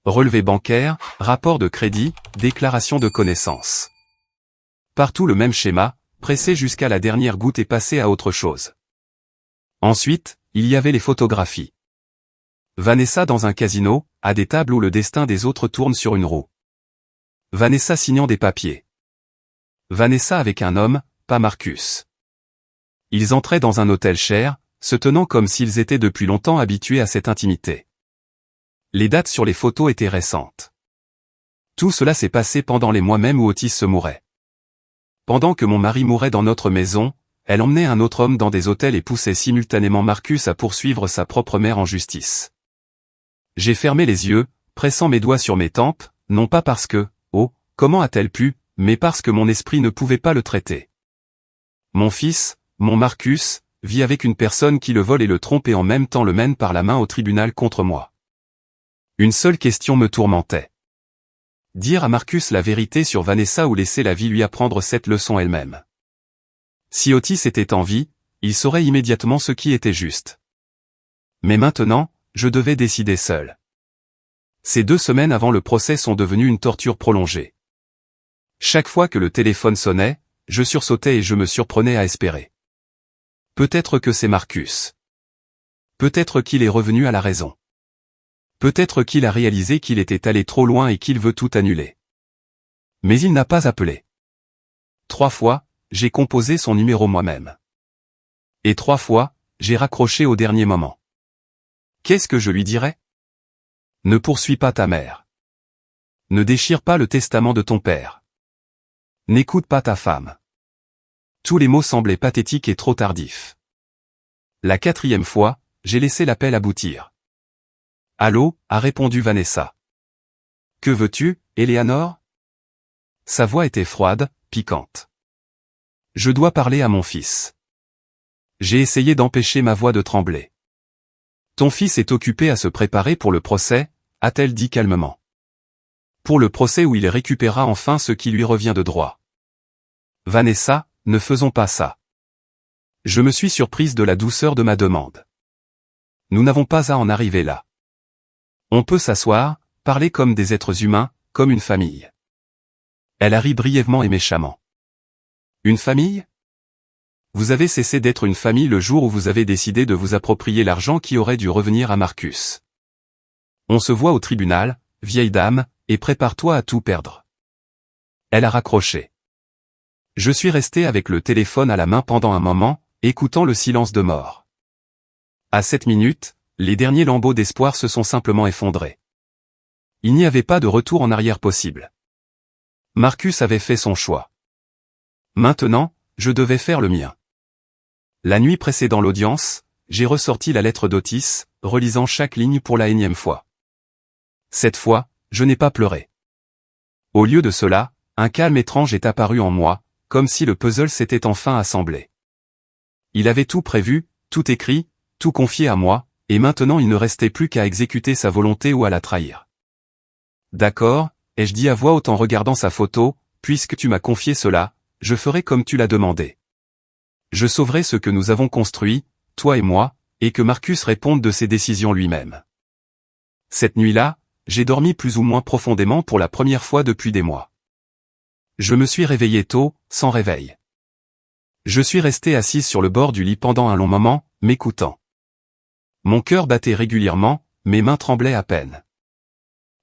[SPEAKER 1] Relevé bancaire, rapport de crédit, déclaration de connaissance. Partout le même schéma, pressé jusqu'à la dernière goutte et passé à autre chose. Ensuite, il y avait les photographies. Vanessa dans un casino, à des tables où le destin des autres tourne sur une roue. Vanessa signant des papiers. Vanessa avec un homme, pas Marcus. Ils entraient dans un hôtel cher, se tenant comme s'ils étaient depuis longtemps habitués à cette intimité. Les dates sur les photos étaient récentes. Tout cela s'est passé pendant les mois même où Otis se mourait. Pendant que mon mari mourait dans notre maison, elle emmenait un autre homme dans des hôtels et poussait simultanément Marcus à poursuivre sa propre mère en justice. J'ai fermé les yeux, pressant mes doigts sur mes tempes, non pas parce que, oh, comment a-t-elle pu, mais parce que mon esprit ne pouvait pas le traiter. Mon fils, mon Marcus, vit avec une personne qui le vole et le trompe et en même temps le mène par la main au tribunal contre moi. Une seule question me tourmentait. Dire à Marcus la vérité sur Vanessa ou laisser la vie lui apprendre cette leçon elle-même. Si Otis était en vie, il saurait immédiatement ce qui était juste. Mais maintenant, je devais décider seul. Ces 2 semaines avant le procès sont devenues une torture prolongée. Chaque fois que le téléphone sonnait, je sursautais et je me surprenais à espérer. Peut-être que c'est Marcus. Peut-être qu'il est revenu à la raison. Peut-être qu'il a réalisé qu'il était allé trop loin et qu'il veut tout annuler. Mais il n'a pas appelé. 3 fois, j'ai composé son numéro moi-même. Et 3 fois, j'ai raccroché au dernier moment. Qu'est-ce que je lui dirais? Ne poursuis pas ta mère. Ne déchire pas le testament de ton père. N'écoute pas ta femme. Tous les mots semblaient pathétiques et trop tardifs. La 4e fois, j'ai laissé l'appel aboutir. Allô, a répondu Vanessa. Que veux-tu, Eleanor? Sa voix était froide, piquante. Je dois parler à mon fils. J'ai essayé d'empêcher ma voix de trembler. Ton fils est occupé à se préparer pour le procès, a-t-elle dit calmement. Pour le procès où il récupérera enfin ce qui lui revient de droit. Vanessa, ne faisons pas ça. Je me suis surprise de la douceur de ma demande. Nous n'avons pas à en arriver là. On peut s'asseoir, parler comme des êtres humains, comme une famille. Elle a ri brièvement et méchamment. Une famille? Vous avez cessé d'être une famille le jour où vous avez décidé de vous approprier l'argent qui aurait dû revenir à Marcus. On se voit au tribunal, vieille dame, et prépare-toi à tout perdre. Elle a raccroché. Je suis resté avec le téléphone à la main pendant un moment, écoutant le silence de mort. À cette minute, les derniers lambeaux d'espoir se sont simplement effondrés. Il n'y avait pas de retour en arrière possible. Marcus avait fait son choix. Maintenant, je devais faire le mien. La nuit précédant l'audience, j'ai ressorti la lettre d'Otis, relisant chaque ligne pour la énième fois. Cette fois, je n'ai pas pleuré. Au lieu de cela, un calme étrange est apparu en moi, comme si le puzzle s'était enfin assemblé. Il avait tout prévu, tout écrit, tout confié à moi, et maintenant il ne restait plus qu'à exécuter sa volonté ou à la trahir. D'accord, ai-je dit à voix haute en regardant sa photo, puisque tu m'as confié cela, je ferai comme tu l'as demandé. Je sauverai ce que nous avons construit, toi et moi, et que Marcus réponde de ses décisions lui-même. Cette nuit-là, j'ai dormi plus ou moins profondément pour la première fois depuis des mois. Je me suis réveillé tôt, sans réveil. Je suis resté assise sur le bord du lit pendant un long moment, m'écoutant. Mon cœur battait régulièrement, mes mains tremblaient à peine.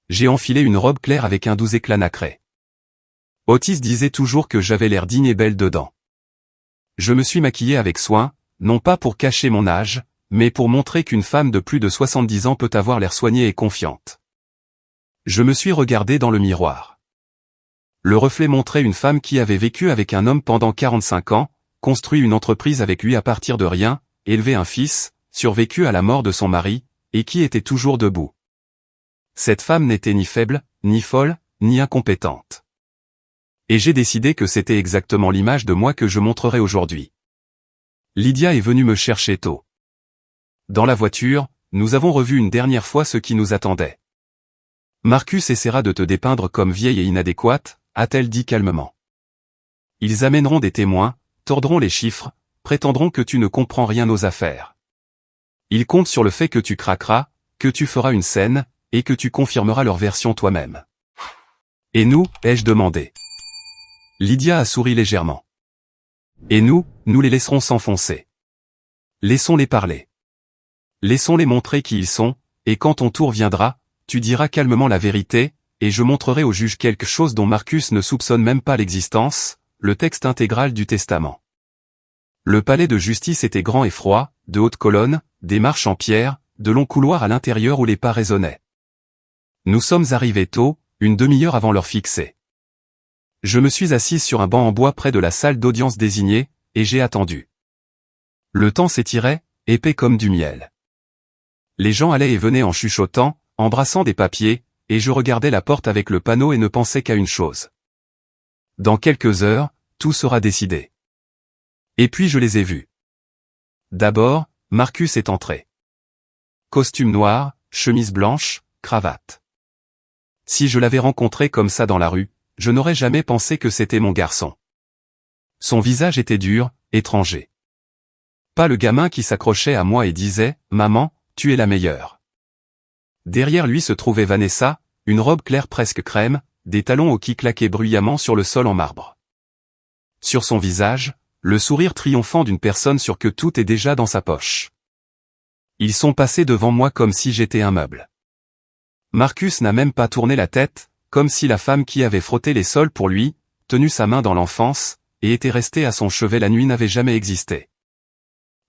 [SPEAKER 1] J'ai enfilé une robe claire avec un doux éclat nacré. Otis disait toujours que j'avais l'air digne et belle dedans. Je me suis maquillé avec soin, non pas pour cacher mon âge, mais pour montrer qu'une femme de plus de 70 ans peut avoir l'air soignée et confiante. Je me suis regardé dans le miroir. Le reflet montrait une femme qui avait vécu avec un homme pendant 45 ans, construit une entreprise avec lui à partir de rien, élevé un fils, survécu à la mort de son mari, et qui était toujours debout. Cette femme n'était ni faible, ni folle, ni incompétente. Et j'ai décidé que c'était exactement l'image de moi que je montrerai aujourd'hui. Lydia est venue me chercher tôt. Dans la voiture, nous avons revu une dernière fois ce qui nous attendait. Marcus essaiera de te dépeindre comme vieille et inadéquate, a-t-elle dit calmement. Ils amèneront des témoins, tordront les chiffres, prétendront que tu ne comprends rien aux affaires. Ils comptent sur le fait que tu craqueras, que tu feras une scène, et que tu confirmeras leur version toi-même. Et nous, ai-je demandé. Lydia a souri légèrement. Et nous les laisserons s'enfoncer. Laissons-les parler. Laissons-les montrer qui ils sont, et quand ton tour viendra, tu diras calmement la vérité, et je montrerai au juge quelque chose dont Marcus ne soupçonne même pas l'existence, le texte intégral du testament. Le palais de justice était grand et froid, de hautes colonnes, des marches en pierre, de longs couloirs à l'intérieur où les pas résonnaient. Nous sommes arrivés tôt, une demi-heure avant l'heure fixée. Je me suis assise sur un banc en bois près de la salle d'audience désignée, et j'ai attendu. Le temps s'étirait, épais comme du miel. Les gens allaient et venaient en chuchotant, embrassant des papiers, et je regardais la porte avec le panneau et ne pensais qu'à une chose. Dans quelques heures, tout sera décidé. Et puis je les ai vus. D'abord, Marcus est entré. Costume noir, chemise blanche, cravate. Si je l'avais rencontré comme ça dans la rue, je n'aurais jamais pensé que c'était mon garçon. Son visage était dur, étranger. Pas le gamin qui s'accrochait à moi et disait « Maman, tu es la meilleure ». Derrière lui se trouvait Vanessa, une robe claire presque crème, des talons hauts qui claquaient bruyamment sur le sol en marbre. Sur son visage, le sourire triomphant d'une personne sûre que tout est déjà dans sa poche. Ils sont passés devant moi comme si j'étais un meuble. Marcus n'a même pas tourné la tête, comme si la femme qui avait frotté les sols pour lui, tenu sa main dans l'enfance, et était restée à son chevet la nuit n'avait jamais existé.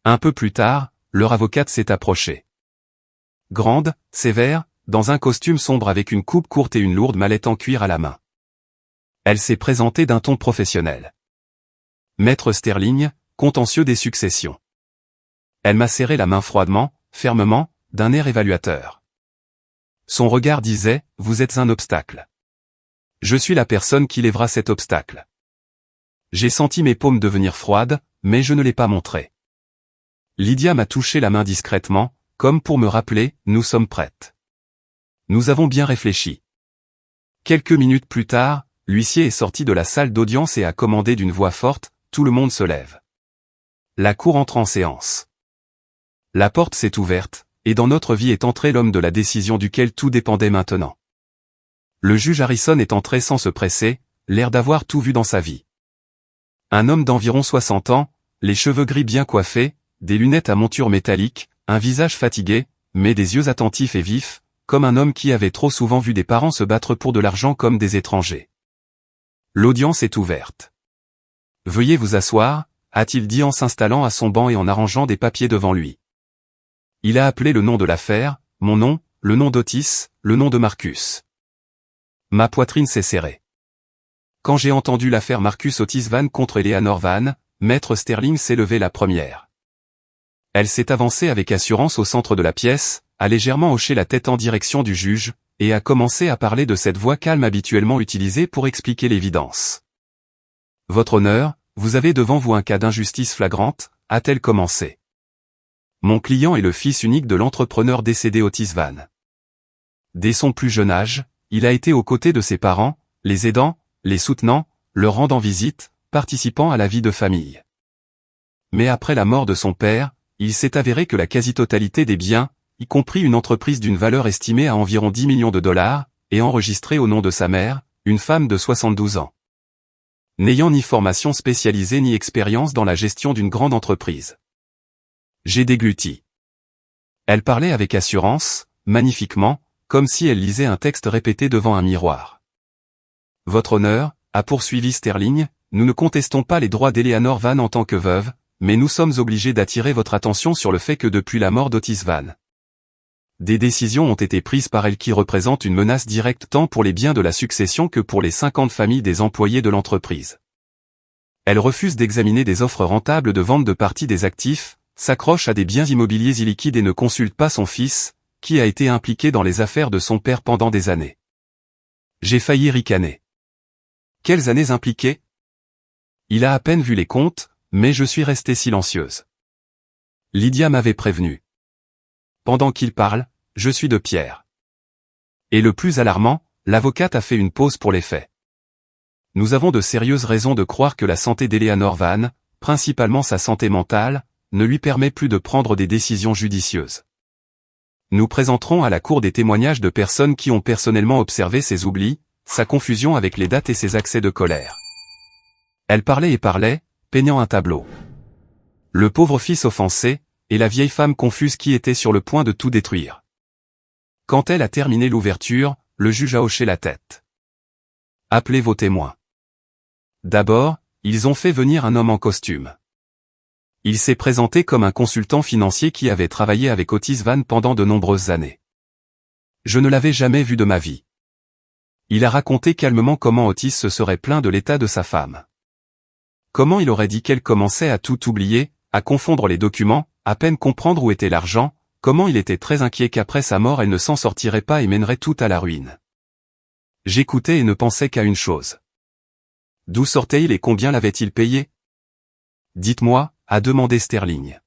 [SPEAKER 1] Un peu plus tard, leur avocate s'est approchée. Grande, sévère, dans un costume sombre avec une coupe courte et une lourde mallette en cuir à la main. Elle s'est présentée d'un ton professionnel. Maître Sterling, contentieux des successions. Elle m'a serré la main froidement, fermement, d'un air évaluateur. Son regard disait, « Vous êtes un obstacle. Je suis la personne qui lèvera cet obstacle. » J'ai senti mes paumes devenir froides, mais je ne l'ai pas montré. Lydia m'a touché la main discrètement, comme pour me rappeler, nous sommes prêtes. Nous avons bien réfléchi. Quelques minutes plus tard, l'huissier est sorti de la salle d'audience et a commandé d'une voix forte, tout le monde se lève. La cour entre en séance. La porte s'est ouverte, et dans notre vie est entré l'homme de la décision duquel tout dépendait maintenant. Le juge Harrison est entré sans se presser, l'air d'avoir tout vu dans sa vie. Un homme d'environ 60 ans, les cheveux gris bien coiffés, des lunettes à monture métallique, un visage fatigué, mais des yeux attentifs et vifs, comme un homme qui avait trop souvent vu des parents se battre pour de l'argent comme des étrangers. L'audience est ouverte. « Veuillez vous asseoir », a-t-il dit en s'installant à son banc et en arrangeant des papiers devant lui. Il a appelé le nom de l'affaire, mon nom, le nom d'Otis, le nom de Marcus. Ma poitrine s'est serrée. Quand j'ai entendu l'affaire Marcus Otis Van contre Eleanor Van, Maître Sterling s'est levé la première. Elle s'est avancée avec assurance au centre de la pièce, a légèrement hoché la tête en direction du juge, et a commencé à parler de cette voix calme habituellement utilisée pour expliquer l'évidence. « Votre honneur, vous avez devant vous un cas d'injustice flagrante », a-t-elle commencé. Mon client est le fils unique de l'entrepreneur décédé Otis Van. Dès son plus jeune âge, il a été aux côtés de ses parents, les aidant, les soutenant, leur rendant visite, participant à la vie de famille. Mais après la mort de son père, il s'est avéré que la quasi-totalité des biens, y compris une entreprise d'une valeur estimée à environ 10 millions de dollars, est enregistrée au nom de sa mère, une femme de 72 ans. N'ayant ni formation spécialisée ni expérience dans la gestion d'une grande entreprise. J'ai dégluti. Elle parlait avec assurance, magnifiquement, comme si elle lisait un texte répété devant un miroir. « Votre honneur, » a poursuivi Sterling, « nous ne contestons pas les droits d'Eleanor Van en tant que veuve, mais nous sommes obligés d'attirer votre attention sur le fait que depuis la mort d'Otis Van, des décisions ont été prises par elle qui représentent une menace directe tant pour les biens de la succession que pour les 50 familles des employés de l'entreprise. Elle refuse d'examiner des offres rentables de vente de partie des actifs, s'accroche à des biens immobiliers illiquides et ne consulte pas son fils, qui a été impliqué dans les affaires de son père pendant des années. J'ai failli ricaner. Quelles années impliquées? Il a à peine vu les comptes, mais je suis restée silencieuse. Lydia m'avait prévenu. Pendant qu'il parle, je suis de pierre. Et le plus alarmant, l'avocate a fait une pause pour les faits. Nous avons de sérieuses raisons de croire que la santé d'Eleanor Van, principalement sa santé mentale, ne lui permet plus de prendre des décisions judicieuses. Nous présenterons à la Cour des témoignages de personnes qui ont personnellement observé ses oublis, sa confusion avec les dates et ses accès de colère. Elle parlait et parlait, peignant un tableau. Le pauvre fils offensé, et la vieille femme confuse qui était sur le point de tout détruire. Quand elle a terminé l'ouverture, le juge a hoché la tête. Appelez vos témoins. D'abord, ils ont fait venir un homme en costume. Il s'est présenté comme un consultant financier qui avait travaillé avec Otis Vann pendant de nombreuses années. Je ne l'avais jamais vu de ma vie. Il a raconté calmement comment Otis se serait plaint de l'état de sa femme. Comment il aurait dit qu'elle commençait à tout oublier, à confondre les documents, à peine comprendre où était l'argent, comment il était très inquiet qu'après sa mort elle ne s'en sortirait pas et mènerait tout à la ruine. J'écoutais et ne pensais qu'à une chose. D'où sortait-il et combien l'avait-il payé? Dites-moi, a demandé Sterling.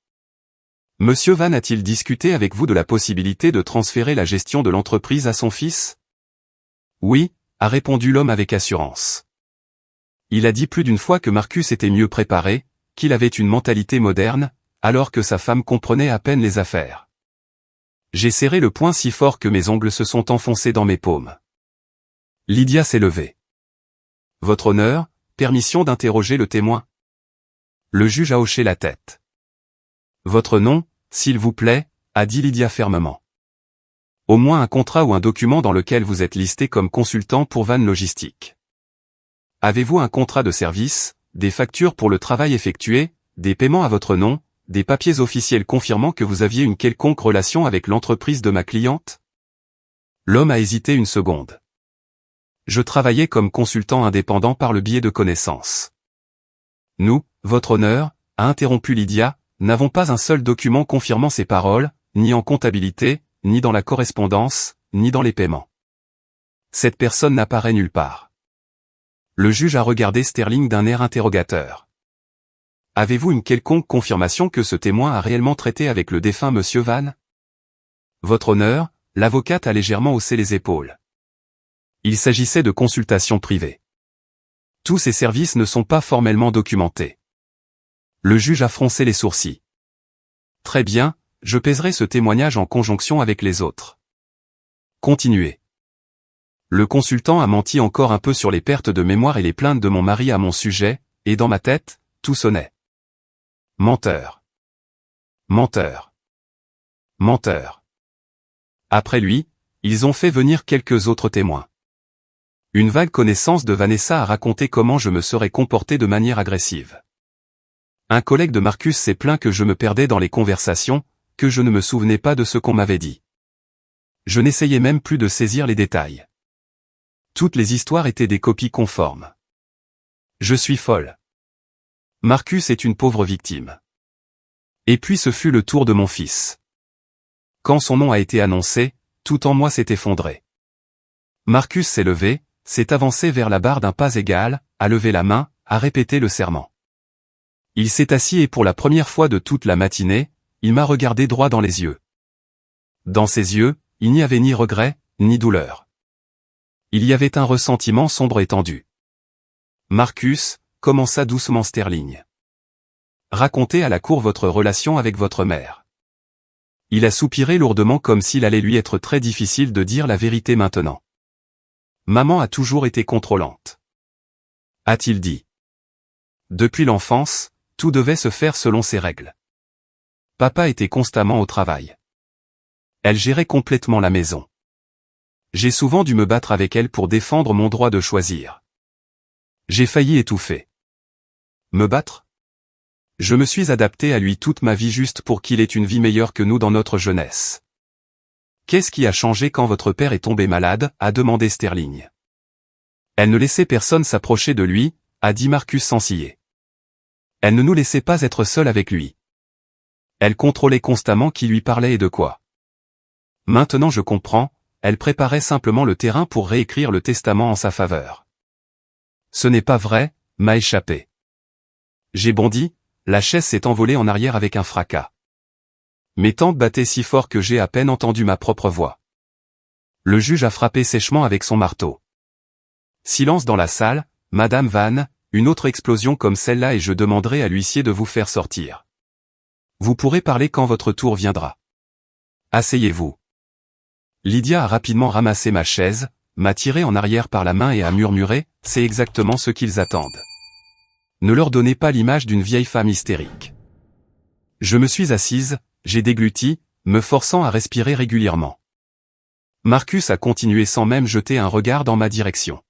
[SPEAKER 1] Monsieur Vann a-t-il discuté avec vous de la possibilité de transférer la gestion de l'entreprise à son fils? Oui, a répondu l'homme avec assurance. Il a dit plus d'une fois que Marcus était mieux préparé, qu'il avait une mentalité moderne, alors que sa femme comprenait à peine les affaires. J'ai serré le poing si fort que mes ongles se sont enfoncés dans mes paumes. Lydia s'est levée. Votre honneur, permission d'interroger le témoin. Le juge a hoché la tête. Votre nom, s'il vous plaît, a dit Lydia fermement. Au moins un contrat ou un document dans lequel vous êtes listé comme consultant pour Vann Logistique. Avez-vous un contrat de service, des factures pour le travail effectué, des paiements à votre nom, des papiers officiels confirmant que vous aviez une quelconque relation avec l'entreprise de ma cliente? L'homme a hésité une seconde. Je travaillais comme consultant indépendant par le biais de connaissances. Nous, votre honneur, a interrompu Lydia, n'avons pas un seul document confirmant ces paroles, ni en comptabilité, ni dans la correspondance, ni dans les paiements. Cette personne n'apparaît nulle part. Le juge a regardé Sterling d'un air interrogateur. Avez-vous une quelconque confirmation que ce témoin a réellement traité avec le défunt monsieur Vann? Votre honneur, l'avocate a légèrement haussé les épaules. Il s'agissait de consultations privées. Tous ces services ne sont pas formellement documentés. Le juge a froncé les sourcils. Très bien, je pèserai ce témoignage en conjonction avec les autres. Continuez. Le consultant a menti encore un peu sur les pertes de mémoire et les plaintes de mon mari à mon sujet, et dans ma tête, tout sonnait. Menteur. Menteur. Menteur. Après lui, ils ont fait venir quelques autres témoins. Une vague connaissance de Vanessa a raconté comment je me serais comporté de manière agressive. Un collègue de Marcus s'est plaint que je me perdais dans les conversations, que je ne me souvenais pas de ce qu'on m'avait dit. Je n'essayais même plus de saisir les détails. Toutes les histoires étaient des copies conformes. Je suis folle. Marcus est une pauvre victime. Et puis ce fut le tour de mon fils. Quand son nom a été annoncé, tout en moi s'est effondré. Marcus s'est levé, s'est avancé vers la barre d'un pas égal, a levé la main, a répété le serment. Il s'est assis et pour la première fois de toute la matinée, il m'a regardé droit dans les yeux. Dans ses yeux, il n'y avait ni regret, ni douleur. Il y avait un ressentiment sombre et tendu. Marcus, commença doucement Sterling. Racontez à la cour votre relation avec votre mère. Il a soupiré lourdement comme s'il allait lui être très difficile de dire la vérité maintenant. Maman a toujours été contrôlante. A-t-il dit. Depuis l'enfance, tout devait se faire selon ses règles. Papa était constamment au travail. Elle gérait complètement la maison. J'ai souvent dû me battre avec elle pour défendre mon droit de choisir. J'ai failli étouffer. Me battre? Je me suis adapté à lui toute ma vie juste pour qu'il ait une vie meilleure que nous dans notre jeunesse. Qu'est-ce qui a changé quand votre père est tombé malade, a demandé Sterling. Elle ne laissait personne s'approcher de lui, a dit Marcus sans ciller. Elle ne nous laissait pas être seuls avec lui. Elle contrôlait constamment qui lui parlait et de quoi. Maintenant je comprends, elle préparait simplement le terrain pour réécrire le testament en sa faveur. Ce n'est pas vrai, m'a échappé. J'ai bondi, la chaise s'est envolée en arrière avec un fracas. Mes tempes battaient si fort que j'ai à peine entendu ma propre voix. Le juge a frappé sèchement avec son marteau. Silence dans la salle, Madame Vann, une autre explosion comme celle-là et je demanderai à l'huissier de vous faire sortir. Vous pourrez parler quand votre tour viendra. Asseyez-vous. Lydia a rapidement ramassé ma chaise, m'a tiré en arrière par la main et a murmuré, c'est exactement ce qu'ils attendent. Ne leur donnez pas l'image d'une vieille femme hystérique. Je me suis assise, j'ai dégluti, me forçant à respirer régulièrement. Marcus a continué sans même jeter un regard dans ma direction.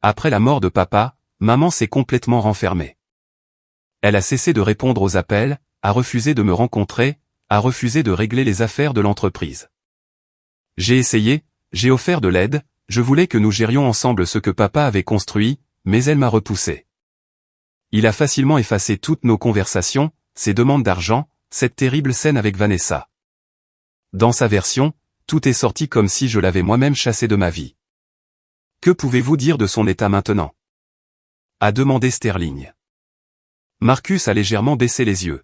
[SPEAKER 1] Après la mort de papa, maman s'est complètement renfermée. Elle a cessé de répondre aux appels, a refusé de me rencontrer, a refusé de régler les affaires de l'entreprise. J'ai essayé, j'ai offert de l'aide, je voulais que nous gérions ensemble ce que papa avait construit, mais elle m'a repoussé. Il a facilement effacé toutes nos conversations, ses demandes d'argent, cette terrible scène avec Vanessa. Dans sa version, tout est sorti comme si je l'avais moi-même chassé de ma vie. Que pouvez-vous dire de son état maintenant? A demandé Sterling. Marcus a légèrement baissé les yeux.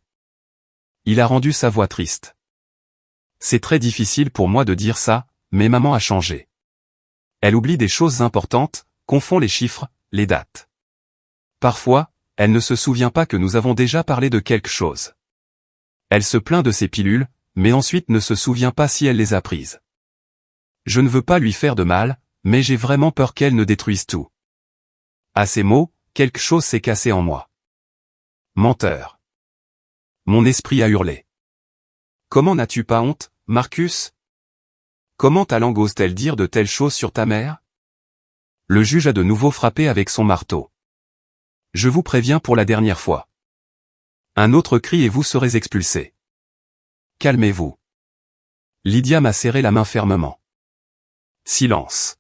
[SPEAKER 1] Il a rendu sa voix triste. C'est très difficile pour moi de dire ça, mais maman a changé. Elle oublie des choses importantes, confond les chiffres, les dates. Parfois, elle ne se souvient pas que nous avons déjà parlé de quelque chose. Elle se plaint de ses pilules, mais ensuite ne se souvient pas si elle les a prises. Je ne veux pas lui faire de mal, mais j'ai vraiment peur qu'elle ne détruise tout. À ces mots, quelque chose s'est cassé en moi. Menteur. Mon esprit a hurlé. Comment n'as-tu pas honte, Marcus? Comment ta langue ose-t-elle dire de telles choses sur ta mère? Le juge a de nouveau frappé avec son marteau. Je vous préviens pour la dernière fois. Un autre cri et vous serez expulsé. Calmez-vous. Lydia m'a serré la main fermement. Silence.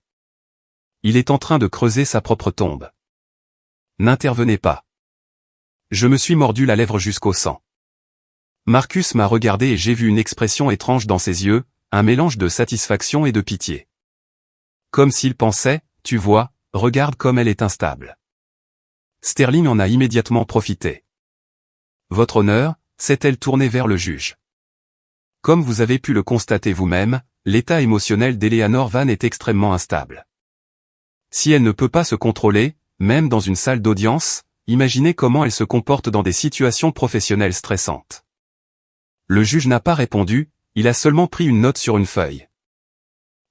[SPEAKER 1] Il est en train de creuser sa propre tombe. N'intervenez pas. Je me suis mordu la lèvre jusqu'au sang. Marcus m'a regardé et j'ai vu une expression étrange dans ses yeux, un mélange de satisfaction et de pitié. Comme s'il pensait, tu vois, regarde comme elle est instable. Sterling en a immédiatement profité. Votre honneur, s'est-elle tournée vers le juge. Comme vous avez pu le constater vous-même, l'état émotionnel d'Eleanor Van est extrêmement instable. Si elle ne peut pas se contrôler, même dans une salle d'audience, imaginez comment elle se comporte dans des situations professionnelles stressantes. Le juge n'a pas répondu, il a seulement pris une note sur une feuille.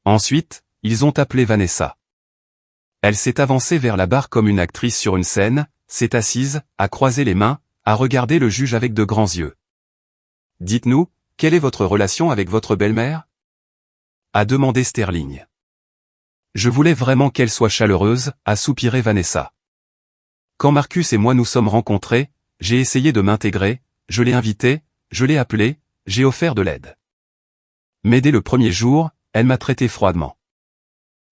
[SPEAKER 1] Ensuite, ils ont appelé Vanessa. Elle s'est avancée vers la barre comme une actrice sur une scène, s'est assise, a croisé les mains, a regardé le juge avec de grands yeux. Dites-nous, quelle est votre relation avec votre belle-mère? A demandé Sterling. Je voulais vraiment qu'elle soit chaleureuse, a soupiré Vanessa. Quand Marcus et moi nous sommes rencontrés, j'ai essayé de m'intégrer, je l'ai invitée, je l'ai appelée, j'ai offert de l'aide. Mais dès le premier jour, elle m'a traité froidement.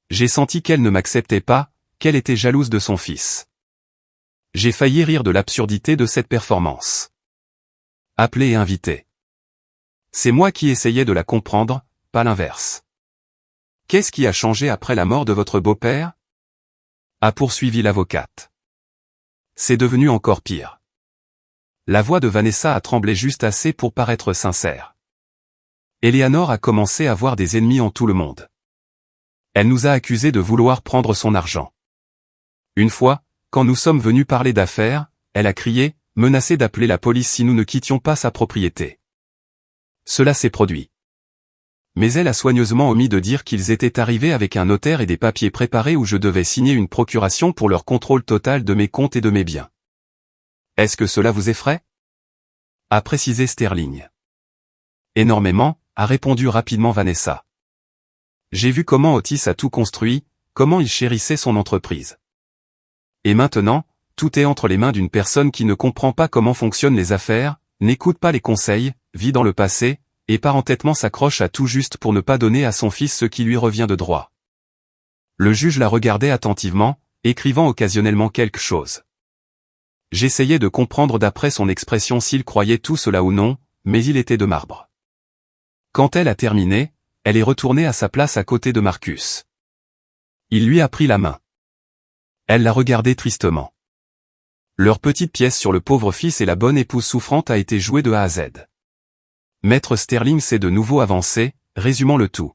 [SPEAKER 1] J'ai senti qu'elle ne m'acceptait pas, qu'elle était jalouse de son fils. J'ai failli rire de l'absurdité de cette performance. Appelée et invitée. C'est moi qui essayais de la comprendre, pas l'inverse. Qu'est-ce qui a changé après la mort de votre beau-père? A poursuivi l'avocate. C'est devenu encore pire. La voix de Vanessa a tremblé juste assez pour paraître sincère. Eleanor a commencé à avoir des ennemis en tout le monde. Elle nous a accusés de vouloir prendre son argent. Une fois, quand nous sommes venus parler d'affaires, elle a crié, menacé d'appeler la police si nous ne quittions pas sa propriété. Cela s'est produit. Mais elle a soigneusement omis de dire qu'ils étaient arrivés avec un notaire et des papiers préparés où je devais signer une procuration pour leur contrôle total de mes comptes et de mes biens. Est-ce que cela vous effraie? A précisé Sterling. Énormément, a répondu rapidement Vanessa. J'ai vu comment Otis a tout construit, comment il chérissait son entreprise. Et maintenant, tout est entre les mains d'une personne qui ne comprend pas comment fonctionnent les affaires, n'écoute pas les conseils, vit dans le passé, et par entêtement s'accroche à tout juste pour ne pas donner à son fils ce qui lui revient de droit. Le juge la regardait attentivement, écrivant occasionnellement quelque chose. J'essayais de comprendre d'après son expression s'il croyait tout cela ou non, mais il était de marbre. Quand elle a terminé, elle est retournée à sa place à côté de Marcus. Il lui a pris la main. Elle l'a regardé tristement. Leur petite pièce sur le pauvre fils et la bonne épouse souffrante a été jouée de A à Z. Maître Sterling s'est de nouveau avancé, résumant le tout.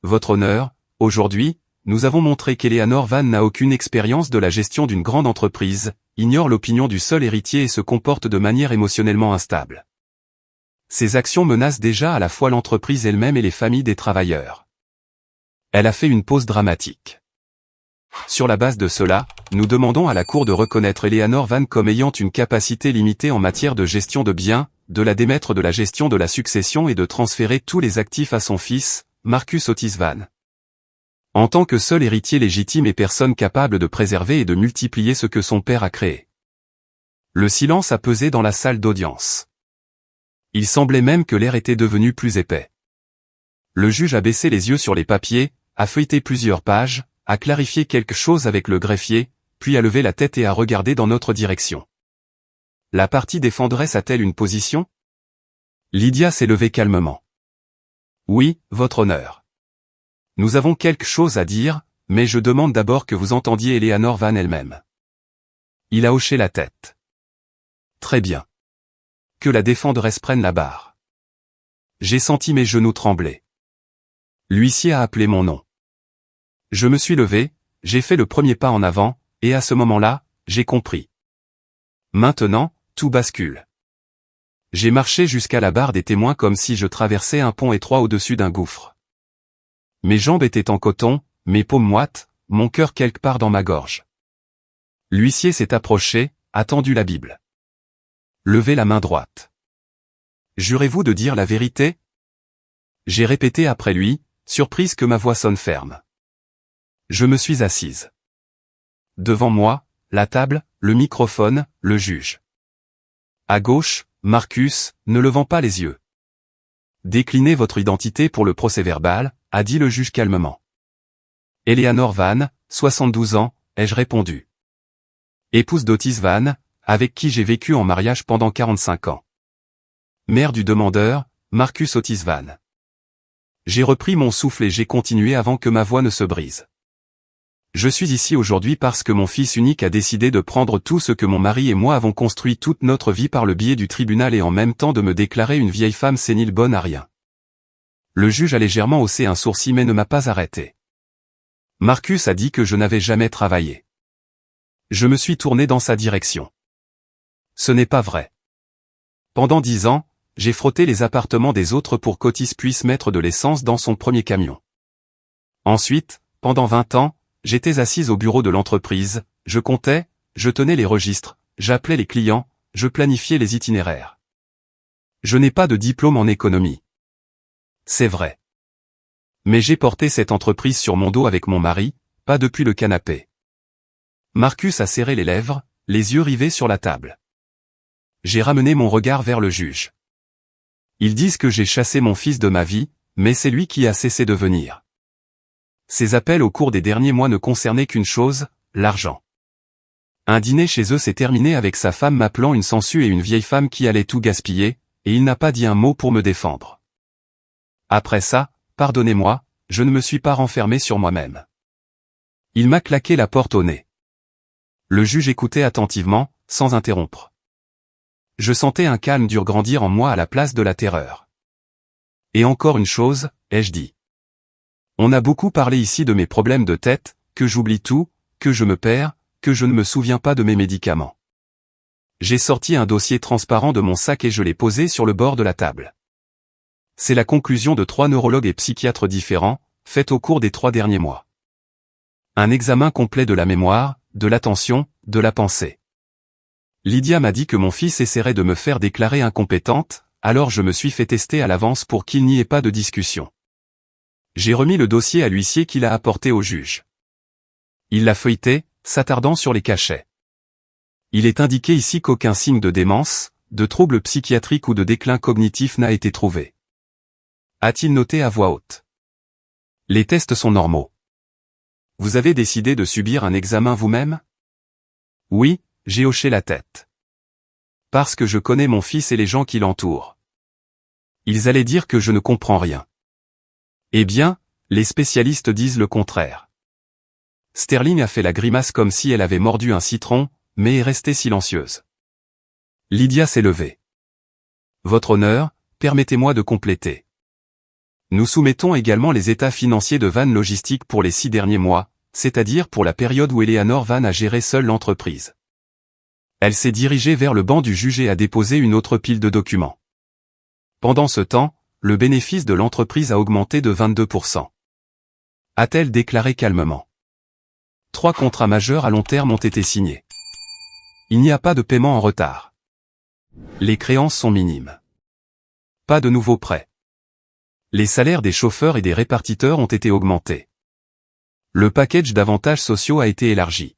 [SPEAKER 1] Votre honneur, aujourd'hui, nous avons montré qu'Eleanor Van n'a aucune expérience de la gestion d'une grande entreprise, ignore l'opinion du seul héritier et se comporte de manière émotionnellement instable. Ses actions menacent déjà à la fois l'entreprise elle-même et les familles des travailleurs. Elle a fait une pause dramatique. Sur la base de cela, nous demandons à la Cour de reconnaître Eleanor Van comme ayant une capacité limitée en matière de gestion de biens, de la démettre de la gestion de la succession et de transférer tous les actifs à son fils, Marcus Otis Van. En tant que seul héritier légitime et personne capable de préserver et de multiplier ce que son père a créé. Le silence a pesé dans la salle d'audience. Il semblait même que l'air était devenu plus épais. Le juge a baissé les yeux sur les papiers, a feuilleté plusieurs pages, a clarifié quelque chose avec le greffier, puis a levé la tête et a regardé dans notre direction. La partie défenderesse a-t-elle une position? Lydia s'est levée calmement. Oui, votre honneur. Nous avons quelque chose à dire, mais je demande d'abord que vous entendiez Eleanor Van elle-même. Il a hoché la tête. Très bien. Que la défenderesse prenne la barre. J'ai senti mes genoux trembler. L'huissier a appelé mon nom. Je me suis levé, j'ai fait le premier pas en avant, et à ce moment-là, j'ai compris. Maintenant, tout bascule. J'ai marché jusqu'à la barre des témoins comme si je traversais un pont étroit au-dessus d'un gouffre. Mes jambes étaient en coton, mes paumes moites, mon cœur quelque part dans ma gorge. L'huissier s'est approché, a tendu la Bible. Levez la main droite. Jurez-vous de dire la vérité? J'ai répété après lui, surprise que ma voix sonne ferme. Je me suis assise. Devant moi, la table, le microphone, le juge. À gauche, Marcus, ne levant pas les yeux. Déclinez votre identité pour le procès-verbal, a dit le juge calmement. Eleanor Van, 72 ans, ai-je répondu. Épouse d'Otis Van, avec qui j'ai vécu en mariage pendant 45 ans. Mère du demandeur, Marcus Otis Van. J'ai repris mon souffle et j'ai continué avant que ma voix ne se brise. Je suis ici aujourd'hui parce que mon fils unique a décidé de prendre tout ce que mon mari et moi avons construit toute notre vie par le biais du tribunal et en même temps de me déclarer une vieille femme sénile bonne à rien. Le juge a légèrement haussé un sourcil mais ne m'a pas arrêté. Marcus a dit que je n'avais jamais travaillé. Je me suis tourné dans sa direction. Ce n'est pas vrai. Pendant 10 ans, j'ai frotté les appartements des autres pour qu'Otis puisse mettre de l'essence dans son premier camion. Ensuite, pendant 20 ans, j'étais assise au bureau de l'entreprise, je comptais, je tenais les registres, j'appelais les clients, je planifiais les itinéraires. Je n'ai pas de diplôme en économie. C'est vrai. Mais j'ai porté cette entreprise sur mon dos avec mon mari, pas depuis le canapé. Marcus a serré les lèvres, les yeux rivés sur la table. J'ai ramené mon regard vers le juge. Ils disent que j'ai chassé mon fils de ma vie, mais c'est lui qui a cessé de venir. Ses appels au cours des derniers mois ne concernaient qu'une chose, l'argent. Un dîner chez eux s'est terminé avec sa femme m'appelant une sangsue et une vieille femme qui allait tout gaspiller, et il n'a pas dit un mot pour me défendre. Après ça, pardonnez-moi, je ne me suis pas renfermé sur moi-même. Il m'a claqué la porte au nez. Le juge écoutait attentivement, sans interrompre. Je sentais un calme dur grandir en moi à la place de la terreur. Et encore une chose, ai-je dit. On a beaucoup parlé ici de mes problèmes de tête, que j'oublie tout, que je me perds, que je ne me souviens pas de mes médicaments. J'ai sorti un dossier transparent de mon sac et je l'ai posé sur le bord de la table. C'est la conclusion de 3 neurologues et psychiatres différents, faite au cours des 3 derniers mois. Un examen complet de la mémoire, de l'attention, de la pensée. Lydia m'a dit que mon fils essaierait de me faire déclarer incompétente, alors je me suis fait tester à l'avance pour qu'il n'y ait pas de discussion. J'ai remis le dossier à l'huissier qui l'a apporté au juge. Il l'a feuilleté, s'attardant sur les cachets. Il est indiqué ici qu'aucun signe de démence, de trouble psychiatrique ou de déclin cognitif n'a été trouvé. A-t-il noté à voix haute. Les tests sont normaux. Vous avez décidé de subir un examen vous-même? Oui, j'ai hoché la tête. Parce que je connais mon fils et les gens qui l'entourent. Ils allaient dire que je ne comprends rien. Eh bien, les spécialistes disent le contraire. Sterling a fait la grimace comme si elle avait mordu un citron, mais est restée silencieuse. Lydia s'est levée. Votre honneur, permettez-moi de compléter. Nous soumettons également les états financiers de Van Logistique pour les 6 derniers mois, c'est-à-dire pour la période où Eleanor Van a géré seule l'entreprise. Elle s'est dirigée vers le banc du juge et a déposé une autre pile de documents. Pendant ce temps, le bénéfice de l'entreprise a augmenté de 22%. A-t-elle déclaré calmement. 3 contrats majeurs à long terme ont été signés. Il n'y a pas de paiement en retard. Les créances sont minimes. Pas de nouveaux prêts. Les salaires des chauffeurs et des répartiteurs ont été augmentés. Le package d'avantages sociaux a été élargi.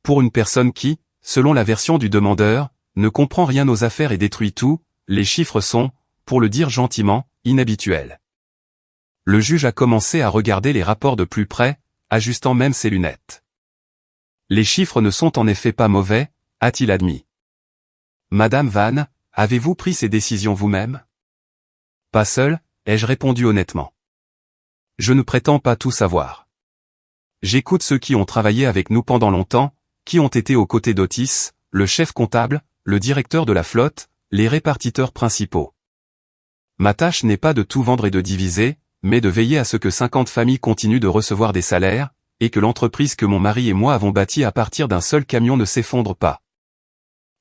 [SPEAKER 1] Pour une personne qui, selon la version du demandeur, ne comprend rien aux affaires et détruit tout, les chiffres sont, pour le dire gentiment, inhabituels. Le juge a commencé à regarder les rapports de plus près, ajustant même ses lunettes. Les chiffres ne sont en effet pas mauvais, a-t-il admis. Madame Van, avez-vous pris ces décisions vous-même? Pas seul, ai-je répondu honnêtement. Je ne prétends pas tout savoir. J'écoute ceux qui ont travaillé avec nous pendant longtemps, qui ont été aux côtés d'Otis, le chef comptable, le directeur de la flotte, les répartiteurs principaux. Ma tâche n'est pas de tout vendre et de diviser, mais de veiller à ce que 50 familles continuent de recevoir des salaires, et que l'entreprise que mon mari et moi avons bâtie à partir d'un seul camion ne s'effondre pas.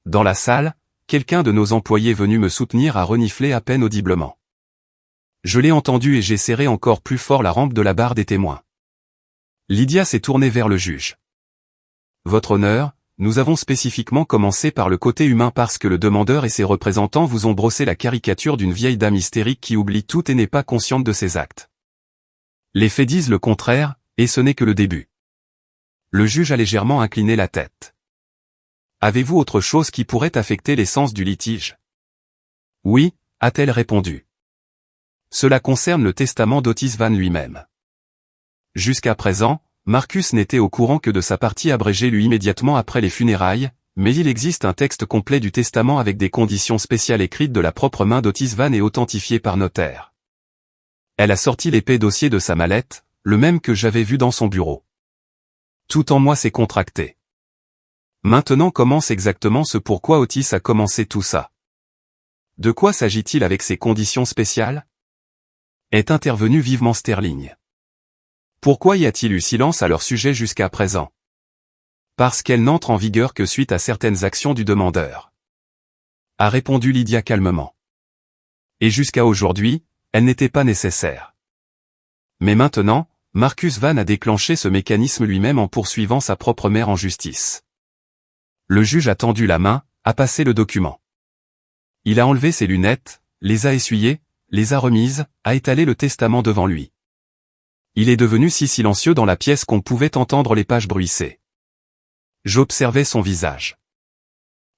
[SPEAKER 1] Dans la salle, quelqu'un de nos employés venu me soutenir a reniflé à peine audiblement. Je l'ai entendu et j'ai serré encore plus fort la rampe de la barre des témoins. Lydia s'est tournée vers le juge. Votre honneur, nous avons spécifiquement commencé par le côté humain parce que le demandeur et ses représentants vous ont brossé la caricature d'une vieille dame hystérique qui oublie tout et n'est pas consciente de ses actes. Les faits disent le contraire, et ce n'est que le début. Le juge a légèrement incliné la tête. Avez-vous autre chose qui pourrait affecter l'essence du litige? Oui, a-t-elle répondu. Cela concerne le testament d'Otis Van lui-même. Jusqu'à présent, Marcus n'était au courant que de sa partie abrégée lui immédiatement après les funérailles, mais il existe un texte complet du testament avec des conditions spéciales écrites de la propre main d'Otis Van et authentifiées par notaire. Elle a sorti l'épais dossier de sa mallette, le même que j'avais vu dans son bureau. Tout en moi s'est contracté. Maintenant commence exactement ce pourquoi Otis a commencé tout ça. De quoi s'agit-il avec ces conditions spéciales? Est intervenu vivement Sterling. Pourquoi y a-t-il eu silence à leur sujet jusqu'à présent? Parce qu'elle n'entre en vigueur que suite à certaines actions du demandeur. A répondu Lydia calmement. Et jusqu'à aujourd'hui, elle n'était pas nécessaire. Mais maintenant, Marcus Van a déclenché ce mécanisme lui-même en poursuivant sa propre mère en justice. Le juge a tendu la main, a passé le document. Il a enlevé ses lunettes, les a essuyées, les a remises, a étalé le testament devant lui. Il est devenu si silencieux dans la pièce qu'on pouvait entendre les pages bruisser. J'observais son visage.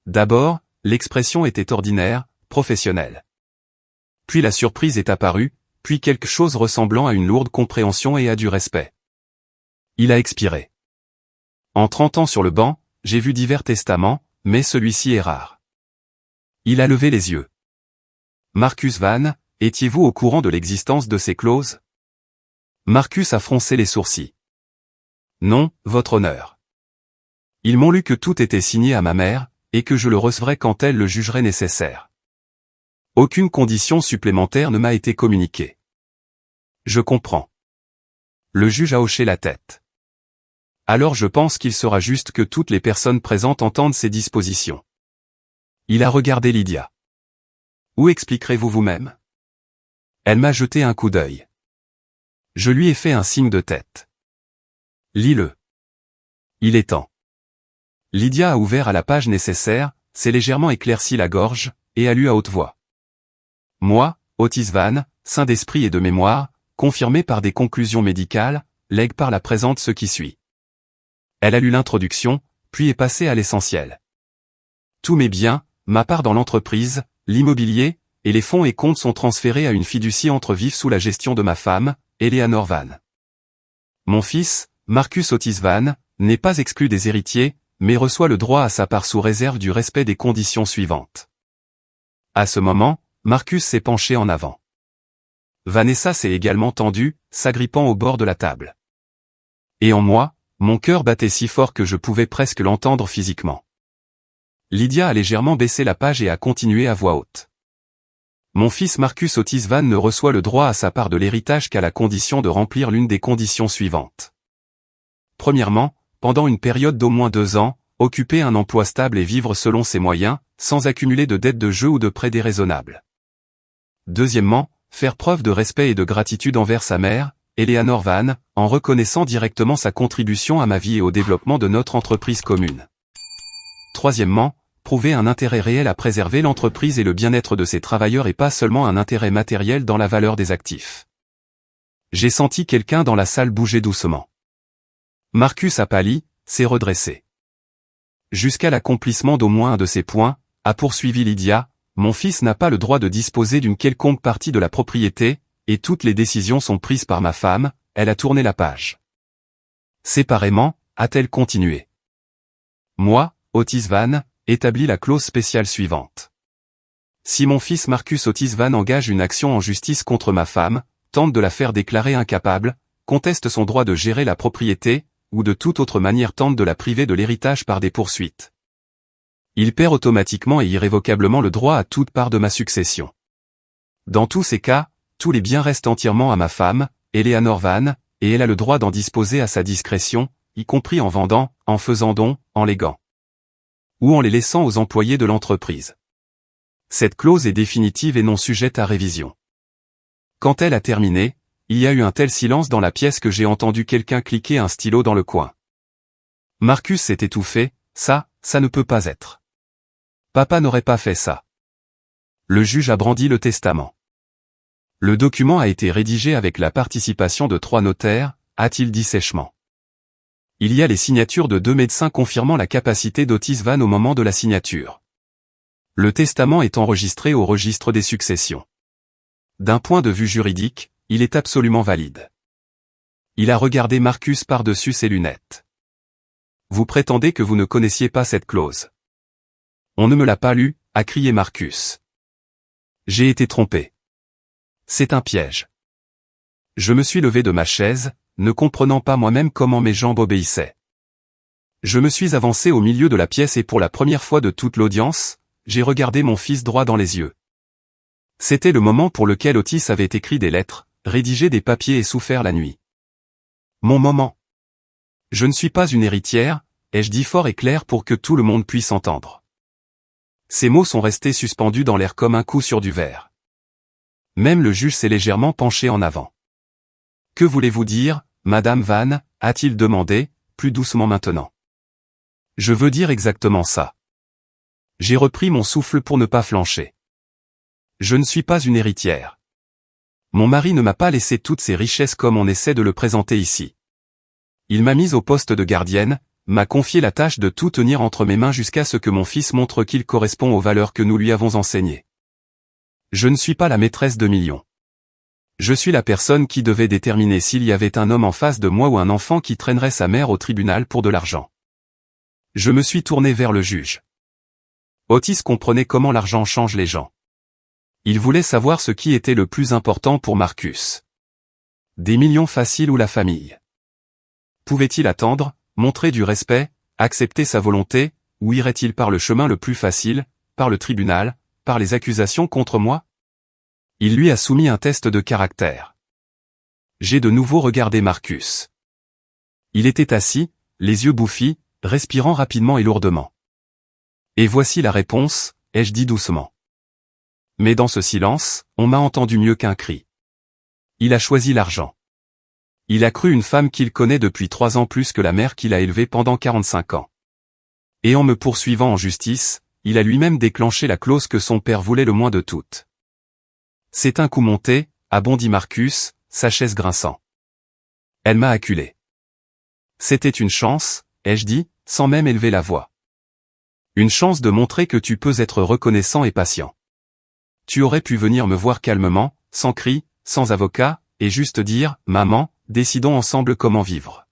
[SPEAKER 1] D'abord, l'expression était ordinaire, professionnelle. Puis la surprise est apparue, puis quelque chose ressemblant à une lourde compréhension et à du respect. Il a expiré. En 30 ans sur le banc, j'ai vu divers testaments, mais celui-ci est rare. Il a levé les yeux. Marcus Van, étiez-vous au courant de l'existence de ces clauses? Marcus a froncé les sourcils. Non, votre honneur. Ils m'ont lu que tout était signé à ma mère, et que je le recevrais quand elle le jugerait nécessaire. Aucune condition supplémentaire ne m'a été communiquée. Je comprends. Le juge a hoché la tête. Alors je pense qu'il sera juste que toutes les personnes présentes entendent ces dispositions. Il a regardé Lydia. Où expliquerez-vous vous-même? Elle m'a jeté un coup d'œil. Je lui ai fait un signe de tête. Lis-le. Il est temps. Lydia a ouvert à la page nécessaire, s'est légèrement éclairci la gorge, et a lu à haute voix. Moi, Otis Van, saint d'esprit et de mémoire, confirmé par des conclusions médicales, lègue par la présente ce qui suit. Elle a lu l'introduction, puis est passée à l'essentiel. Tous mes biens, ma part dans l'entreprise, l'immobilier, et les fonds et comptes sont transférés à une fiducie entre vifs sous la gestion de ma femme, Eleanor Van. Mon fils, Marcus Otis Van, n'est pas exclu des héritiers, mais reçoit le droit à sa part sous réserve du respect des conditions suivantes. À ce moment, Marcus s'est penché en avant. Vanessa s'est également tendue, s'agrippant au bord de la table. Et en moi, mon cœur battait si fort que je pouvais presque l'entendre physiquement. Lydia a légèrement baissé la page et a continué à voix haute. Mon fils Marcus Otis Van ne reçoit le droit à sa part de l'héritage qu'à la condition de remplir l'une des conditions suivantes. Premièrement, pendant une période d'au moins 2 ans, occuper un emploi stable et vivre selon ses moyens, sans accumuler de dettes de jeu ou de prêts déraisonnables. Deuxièmement, faire preuve de respect et de gratitude envers sa mère, Eleanor Van, en reconnaissant directement sa contribution à ma vie et au développement de notre entreprise commune. Troisièmement, prouver un intérêt réel à préserver l'entreprise et le bien-être de ses travailleurs et pas seulement un intérêt matériel dans la valeur des actifs. J'ai senti quelqu'un dans la salle bouger doucement. Marcus a pâli, s'est redressé. Jusqu'à l'accomplissement d'au moins un de ces points, a poursuivi Lydia, mon fils n'a pas le droit de disposer d'une quelconque partie de la propriété, et toutes les décisions sont prises par ma femme, elle a tourné la page. Séparément, a-t-elle continué. Moi, Otis Van, établis la clause spéciale suivante. Si mon fils Marcus Otis Van engage une action en justice contre ma femme, tente de la faire déclarer incapable, conteste son droit de gérer la propriété, ou de toute autre manière tente de la priver de l'héritage par des poursuites, il perd automatiquement et irrévocablement le droit à toute part de ma succession. Dans tous ces cas, tous les biens restent entièrement à ma femme, Eleanor Van, et elle a le droit d'en disposer à sa discrétion, y compris en vendant, en faisant don, en léguant, ou en les laissant aux employés de l'entreprise. Cette clause est définitive et non sujette à révision. Quand elle a terminé, il y a eu un tel silence dans la pièce que j'ai entendu quelqu'un cliquer un stylo dans le coin. Marcus s'est étouffé, ça ne peut pas être. Papa n'aurait pas fait ça. Le juge a brandi le testament. Le document a été rédigé avec la participation de 3 notaires, a-t-il dit sèchement. Il y a les signatures de 2 médecins confirmant la capacité d'Otis Van au moment de la signature. Le testament est enregistré au registre des successions. D'un point de vue juridique, il est absolument valide. Il a regardé Marcus par-dessus ses lunettes. Vous prétendez que vous ne connaissiez pas cette clause. On ne me l'a pas lu, a crié Marcus. J'ai été trompé. C'est un piège. Je me suis levé de ma chaise, ne comprenant pas moi-même comment mes jambes obéissaient. Je me suis avancé au milieu de la pièce et pour la première fois de toute l'audience, j'ai regardé mon fils droit dans les yeux. C'était le moment pour lequel Otis avait écrit des lettres, rédigé des papiers et souffert la nuit. Mon moment. Je ne suis pas une héritière, ai-je dit fort et clair pour que tout le monde puisse entendre. Ces mots sont restés suspendus dans l'air comme un coup sur du verre. Même le juge s'est légèrement penché en avant. Que voulez-vous dire, Madame Van, a-t-il demandé, plus doucement maintenant. Je veux dire exactement ça. J'ai repris mon souffle pour ne pas flancher. Je ne suis pas une héritière. Mon mari ne m'a pas laissé toutes ses richesses comme on essaie de le présenter ici. Il m'a mise au poste de gardienne, m'a confié la tâche de tout tenir entre mes mains jusqu'à ce que mon fils montre qu'il correspond aux valeurs que nous lui avons enseignées. Je ne suis pas la maîtresse de millions. Je suis la personne qui devait déterminer s'il y avait un homme en face de moi ou un enfant qui traînerait sa mère au tribunal pour de l'argent. Je me suis tourné vers le juge. Otis comprenait comment l'argent change les gens. Il voulait savoir ce qui était le plus important pour Marcus. Des millions faciles ou la famille. Pouvait-il attendre, montrer du respect, accepter sa volonté, ou irait-il par le chemin le plus facile, par le tribunal, par les accusations contre moi? Il lui a soumis un test de caractère. J'ai de nouveau regardé Marcus. Il était assis, les yeux bouffis, respirant rapidement et lourdement. Et voici la réponse, ai-je dit doucement. Mais dans ce silence, on m'a entendu mieux qu'un cri. Il a choisi l'argent. Il a cru une femme qu'il connaît depuis 3 ans plus que la mère qu'il a élevée pendant 45 ans. Et en me poursuivant en justice, il a lui-même déclenché la clause que son père voulait le moins de toutes. C'est un coup monté, a bondi Marcus, sa chaise grinçant. Elle m'a acculé. C'était une chance, ai-je dit, sans même élever la voix. Une chance de montrer que tu peux être reconnaissant et patient. Tu aurais pu venir me voir calmement, sans cri, sans avocat, et juste dire, maman, décidons ensemble comment vivre.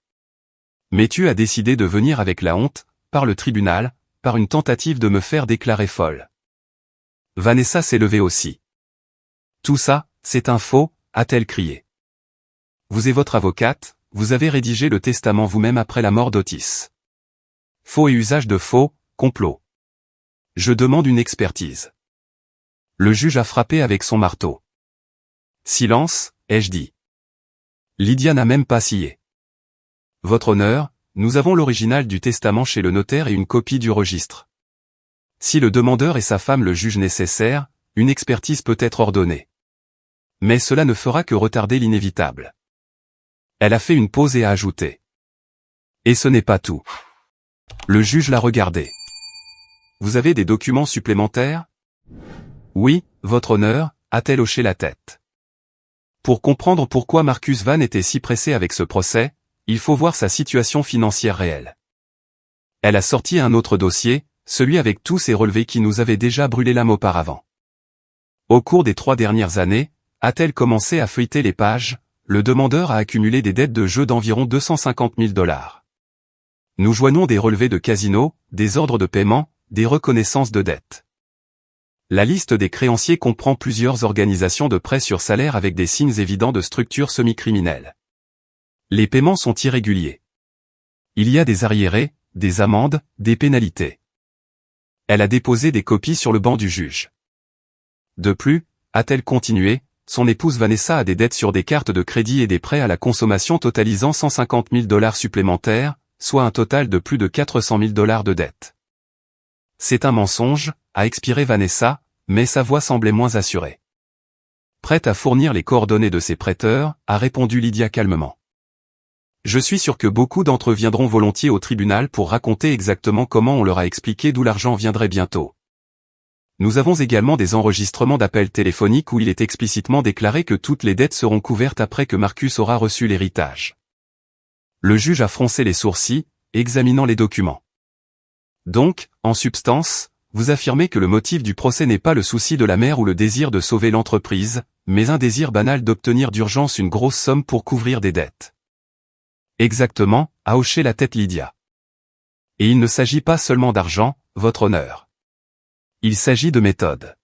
[SPEAKER 1] Mais tu as décidé de venir avec la honte, par le tribunal, par une tentative de me faire déclarer folle. Vanessa s'est levée aussi. Tout ça, c'est un faux, a-t-elle crié. Vous et votre avocate, vous avez rédigé le testament vous-même après la mort d'Otis. Faux et usage de faux, complot. Je demande une expertise. Le juge a frappé avec son marteau. Silence, ai-je dit. Lydia n'a même pas scié. Votre honneur, nous avons l'original du testament chez le notaire et une copie du registre. Si le demandeur et sa femme le jugent nécessaire, une expertise peut être ordonnée. Mais cela ne fera que retarder l'inévitable. Elle a fait une pause et a ajouté. Et ce n'est pas tout. Le juge l'a regardé. Vous avez des documents supplémentaires? Oui, votre honneur, a-t-elle hoché la tête. Pour comprendre pourquoi Marcus Van était si pressé avec ce procès, il faut voir sa situation financière réelle. Elle a sorti un autre dossier, celui avec tous ces relevés qui nous avaient déjà brûlé l'âme auparavant. Au cours des 3 dernières années, a-t-elle commencé à feuilleter les pages, le demandeur a accumulé des dettes de jeu d'environ 250 000 $. Nous joignons des relevés de casino, des ordres de paiement, des reconnaissances de dettes. La liste des créanciers comprend plusieurs organisations de prêts sur salaire avec des signes évidents de structures semi-criminelles. Les paiements sont irréguliers. Il y a des arriérés, des amendes, des pénalités. Elle a déposé des copies sur le banc du juge. De plus, a-t-elle continué, son épouse Vanessa a des dettes sur des cartes de crédit et des prêts à la consommation totalisant 150 000 $ supplémentaires, soit un total de plus de 400 000 $ de dettes. C'est un mensonge, a expiré Vanessa, mais sa voix semblait moins assurée. Prête à fournir les coordonnées de ses prêteurs, a répondu Lydia calmement. Je suis sûr que beaucoup d'entre eux viendront volontiers au tribunal pour raconter exactement comment on leur a expliqué d'où l'argent viendrait bientôt. Nous avons également des enregistrements d'appels téléphoniques où il est explicitement déclaré que toutes les dettes seront couvertes après que Marcus aura reçu l'héritage. Le juge a froncé les sourcils, examinant les documents. Donc, en substance, vous affirmez que le motif du procès n'est pas le souci de la mère ou le désir de sauver l'entreprise, mais un désir banal d'obtenir d'urgence une grosse somme pour couvrir des dettes. Exactement, a hoché la tête Lydia. Et il ne s'agit pas seulement d'argent, votre honneur. Il s'agit de méthode.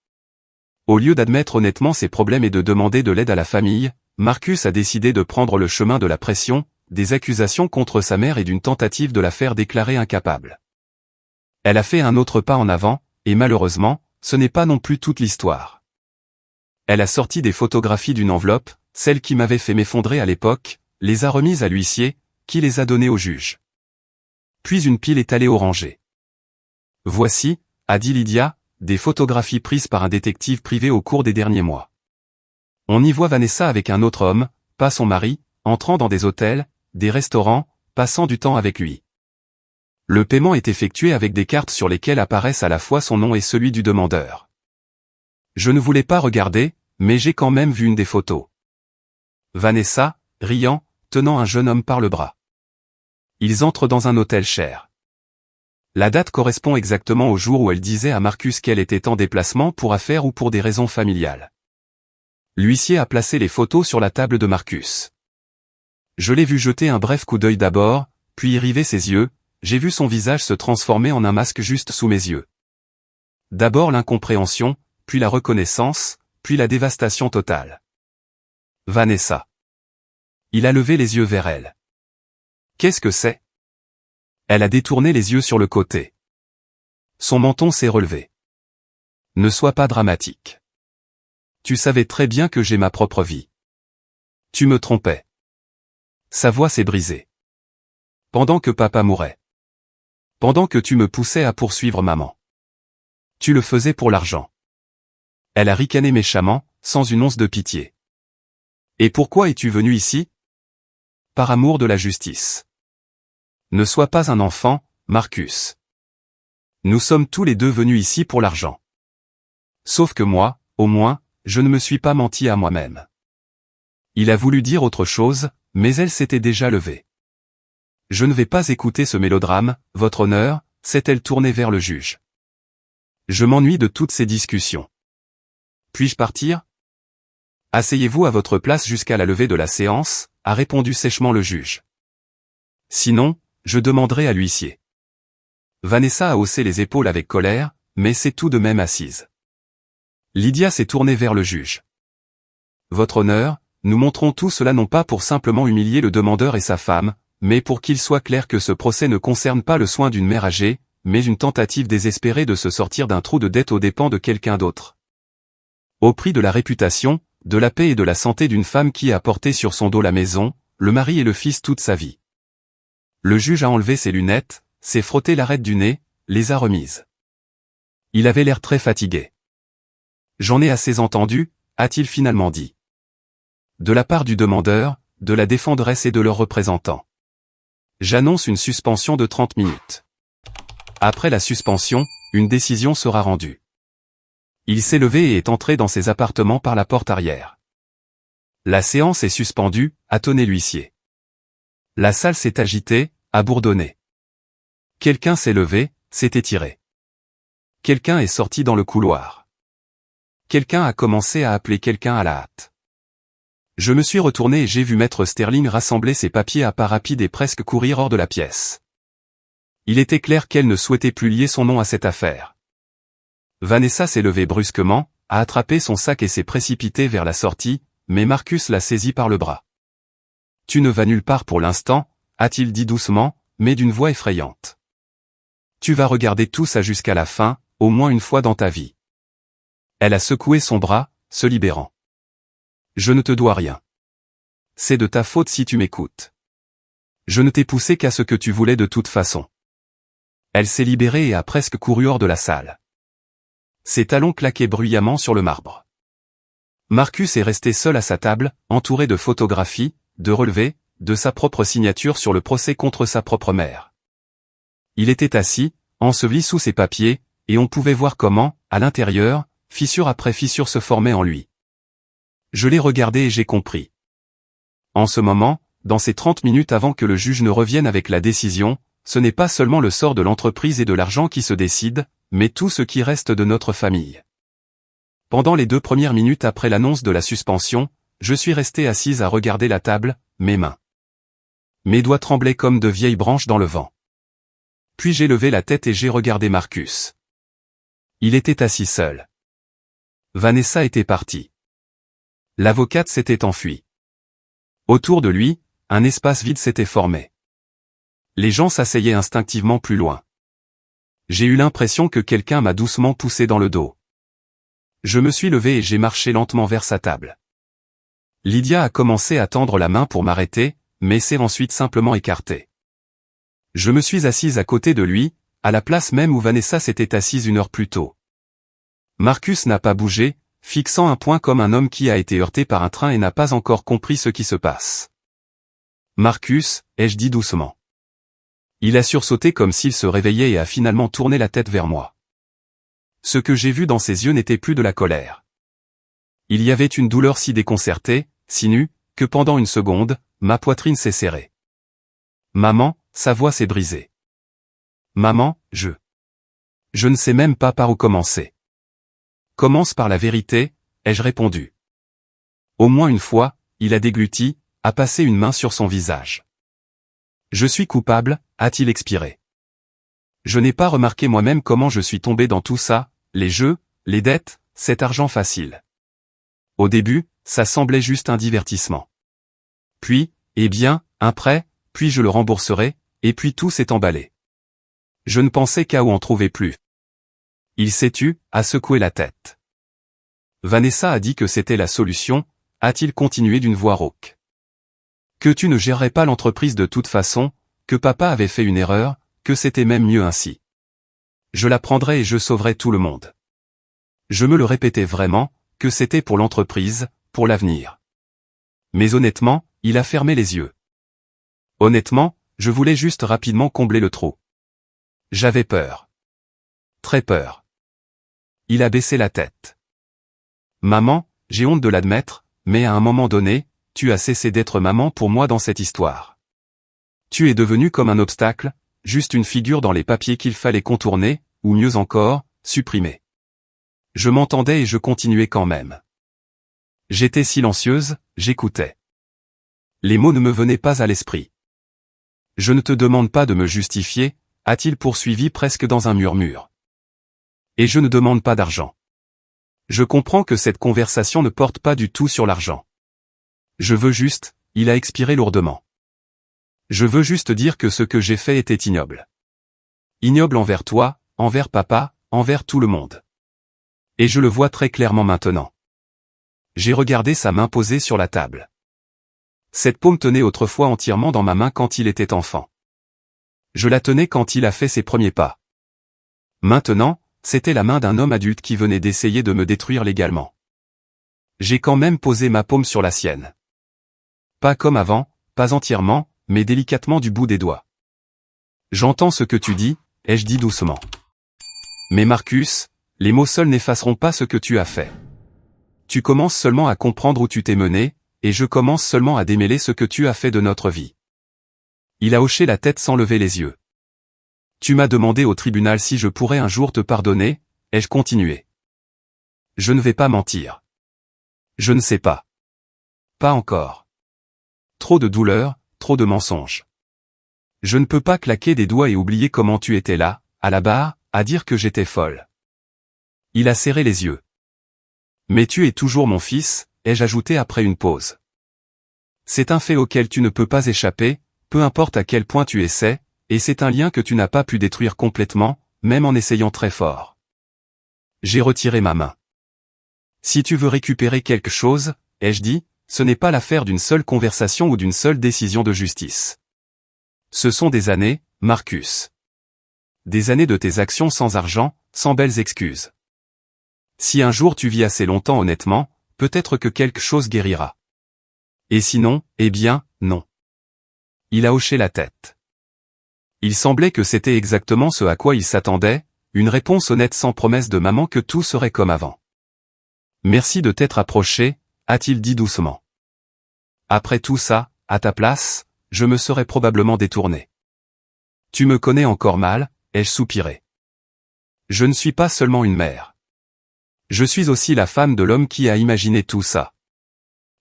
[SPEAKER 1] Au lieu d'admettre honnêtement ses problèmes et de demander de l'aide à la famille, Marcus a décidé de prendre le chemin de la pression, des accusations contre sa mère et d'une tentative de la faire déclarer incapable. Elle a fait un autre pas en avant, et malheureusement, ce n'est pas non plus toute l'histoire. Elle a sorti des photographies d'une enveloppe, celle qui m'avait fait m'effondrer à l'époque, les a remises à l'huissier, qui les a données au juge. Puis une pile est allée au rangé. Voici, a dit Lydia, des photographies prises par un détective privé au cours des derniers mois. On y voit Vanessa avec un autre homme, pas son mari, entrant dans des hôtels, des restaurants, passant du temps avec lui. Le paiement est effectué avec des cartes sur lesquelles apparaissent à la fois son nom et celui du demandeur. Je ne voulais pas regarder, mais j'ai quand même vu une des photos. Vanessa, riant, tenant un jeune homme par le bras. Ils entrent dans un hôtel cher. La date correspond exactement au jour où elle disait à Marcus qu'elle était en déplacement pour affaires ou pour des raisons familiales. L'huissier a placé les photos sur la table de Marcus. Je l'ai vu jeter un bref coup d'œil d'abord, puis y river ses yeux, j'ai vu son visage se transformer en un masque juste sous mes yeux. D'abord l'incompréhension, puis la reconnaissance, puis la dévastation totale. Vanessa. Il a levé les yeux vers elle. Qu'est-ce que c'est? Elle a détourné les yeux sur le côté. Son menton s'est relevé. Ne sois pas dramatique. Tu savais très bien que j'ai ma propre vie. Tu me trompais. Sa voix s'est brisée. Pendant que papa mourait. Pendant que tu me poussais à poursuivre maman. Tu le faisais pour l'argent. Elle a ricané méchamment, sans une once de pitié. Et pourquoi es-tu venu ici? Par amour de la justice. Ne sois pas un enfant, Marcus. Nous sommes tous les deux venus ici pour l'argent. Sauf que moi, au moins, je ne me suis pas menti à moi-même. Il a voulu dire autre chose, mais elle s'était déjà levée. Je ne vais pas écouter ce mélodrame, votre honneur, s'est-elle tournée vers le juge. Je m'ennuie de toutes ces discussions. Puis-je partir? Asseyez-vous à votre place jusqu'à la levée de la séance, a répondu sèchement le juge. Sinon, je demanderai à l'huissier. Vanessa a haussé les épaules avec colère, mais s'est tout de même assise. Lydia s'est tournée vers le juge. Votre honneur, nous montrons tout cela non pas pour simplement humilier le demandeur et sa femme, mais pour qu'il soit clair que ce procès ne concerne pas le soin d'une mère âgée, mais une tentative désespérée de se sortir d'un trou de dette aux dépens de quelqu'un d'autre. Au prix de la réputation, de la paix et de la santé d'une femme qui a porté sur son dos la maison, le mari et le fils toute sa vie. Le juge a enlevé ses lunettes, s'est frotté l'arête du nez, les a remises. Il avait l'air très fatigué. J'en ai assez entendu, a-t-il finalement dit. De la part du demandeur, de la défenderesse et de leurs représentants. J'annonce une suspension de 30 minutes. Après la suspension, une décision sera rendue. Il s'est levé et est entré dans ses appartements par la porte arrière. La séance est suspendue, a tonné l'huissier. La salle s'est agitée, a bourdonné. Quelqu'un s'est levé, s'est étiré. Quelqu'un est sorti dans le couloir. Quelqu'un a commencé à appeler quelqu'un à la hâte. Je me suis retourné et j'ai vu maître Sterling rassembler ses papiers à pas rapides et presque courir hors de la pièce. Il était clair qu'elle ne souhaitait plus lier son nom à cette affaire. Vanessa s'est levée brusquement, a attrapé son sac et s'est précipitée vers la sortie, mais Marcus l'a saisie par le bras. « Tu ne vas nulle part pour l'instant », a-t-il dit doucement, mais d'une voix effrayante. « Tu vas regarder tout ça jusqu'à la fin, au moins une fois dans ta vie. » Elle a secoué son bras, se libérant. « Je ne te dois rien. C'est de ta faute si tu m'écoutes. Je ne t'ai poussé qu'à ce que tu voulais de toute façon. » Elle s'est libérée et a presque couru hors de la salle. Ses talons claquaient bruyamment sur le marbre. Marcus est resté seul à sa table, entouré de photographies, de relevés, de sa propre signature sur le procès contre sa propre mère. Il était assis, enseveli sous ses papiers, et on pouvait voir comment, à l'intérieur, fissure après fissure se formait en lui. Je l'ai regardé et j'ai compris. En ce moment, dans ces 30 minutes avant que le juge ne revienne avec la décision, ce n'est pas seulement le sort de l'entreprise et de l'argent qui se décide, mais tout ce qui reste de notre famille. Pendant les 2 premières minutes après l'annonce de la suspension, je suis resté assise à regarder la table, mes mains. Mes doigts tremblaient comme de vieilles branches dans le vent. Puis j'ai levé la tête et j'ai regardé Marcus. Il était assis seul. Vanessa était partie. L'avocate s'était enfuie. Autour de lui, un espace vide s'était formé. Les gens s'asseyaient instinctivement plus loin. J'ai eu l'impression que quelqu'un m'a doucement poussé dans le dos. Je me suis levé et j'ai marché lentement vers sa table. Lydia a commencé à tendre la main pour m'arrêter, mais s'est ensuite simplement écartée. Je me suis assise à côté de lui, à la place même où Vanessa s'était assise 1 heure plus tôt. Marcus n'a pas bougé, fixant un point comme un homme qui a été heurté par un train et n'a pas encore compris ce qui se passe. « Marcus », ai-je dit doucement. Il a sursauté comme s'il se réveillait et a finalement tourné la tête vers moi. Ce que j'ai vu dans ses yeux n'était plus de la colère. Il y avait une douleur si déconcertée, si nue, que pendant une seconde, ma poitrine s'est serrée. « Maman », sa voix s'est brisée. « Maman, je ne sais même pas par où commencer. »« Commence par la vérité », ai-je répondu. Au moins une fois, il a dégluti, a passé une main sur son visage. « Je suis coupable », a-t-il expiré. Je n'ai pas remarqué moi-même comment je suis tombé dans tout ça, les jeux, les dettes, cet argent facile. Au début, ça semblait juste un divertissement. Puis, eh bien, un prêt, puis je le rembourserai, et puis tout s'est emballé. Je ne pensais qu'à où en trouver plus. Il s'est tu, a secoué la tête. Vanessa a dit que c'était la solution, a-t-il continué d'une voix rauque. Que tu ne gérerais pas l'entreprise de toute façon, que papa avait fait une erreur, que c'était même mieux ainsi. Je la prendrais et je sauverais tout le monde. Je me le répétais vraiment, que c'était pour l'entreprise, pour l'avenir. Mais honnêtement, il a fermé les yeux. Honnêtement, je voulais juste rapidement combler le trou. J'avais peur. Très peur. Il a baissé la tête. Maman, j'ai honte de l'admettre, mais à un moment donné, tu as cessé d'être maman pour moi dans cette histoire. Tu es devenue comme un obstacle, juste une figure dans les papiers qu'il fallait contourner, ou mieux encore, supprimer. Je m'entendais et je continuais quand même. J'étais silencieuse, j'écoutais. Les mots ne me venaient pas à l'esprit. Je ne te demande pas de me justifier, a-t-il poursuivi presque dans un murmure. Et je ne demande pas d'argent. Je comprends que cette conversation ne porte pas du tout sur l'argent. Je veux juste, il a expiré lourdement. Je veux juste dire que ce que j'ai fait était ignoble. Ignoble envers toi, envers papa, envers tout le monde. Et je le vois très clairement maintenant. J'ai regardé sa main posée sur la table. Cette paume tenait autrefois entièrement dans ma main quand il était enfant. Je la tenais quand il a fait ses premiers pas. Maintenant, c'était la main d'un homme adulte qui venait d'essayer de me détruire légalement. J'ai quand même posé ma paume sur la sienne. Pas comme avant, pas entièrement, mais délicatement du bout des doigts. J'entends ce que tu dis, ai-je dit doucement. Mais Marcus, les mots seuls n'effaceront pas ce que tu as fait. Tu commences seulement à comprendre où tu t'es mené, et je commence seulement à démêler ce que tu as fait de notre vie. Il a hoché la tête sans lever les yeux. Tu m'as demandé au tribunal si je pourrais un jour te pardonner, ai-je continué. Je ne vais pas mentir. Je ne sais pas. Pas encore. Trop de douleur, trop de mensonges. Je ne peux pas claquer des doigts et oublier comment tu étais là, à la barre, à dire que j'étais folle. Il a serré les yeux. Mais tu es toujours mon fils, ai-je ajouté après une pause. C'est un fait auquel tu ne peux pas échapper, peu importe à quel point tu essaies, et c'est un lien que tu n'as pas pu détruire complètement, même en essayant très fort. J'ai retiré ma main. Si tu veux récupérer quelque chose, ai-je dit, ce n'est pas l'affaire d'une seule conversation ou d'une seule décision de justice. Ce sont des années, Marcus. Des années de tes actions sans argent, sans belles excuses. Si un jour tu vis assez longtemps honnêtement, peut-être que quelque chose guérira. Et sinon, eh bien, non. Il a hoché la tête. Il semblait que c'était exactement ce à quoi il s'attendait, une réponse honnête sans promesse de maman que tout serait comme avant. Merci de t'être approché, a-t-il dit doucement. Après tout ça, à ta place, je me serais probablement détourné. Tu me connais encore mal, ai-je soupiré. Je ne suis pas seulement une mère. Je suis aussi la femme de l'homme qui a imaginé tout ça.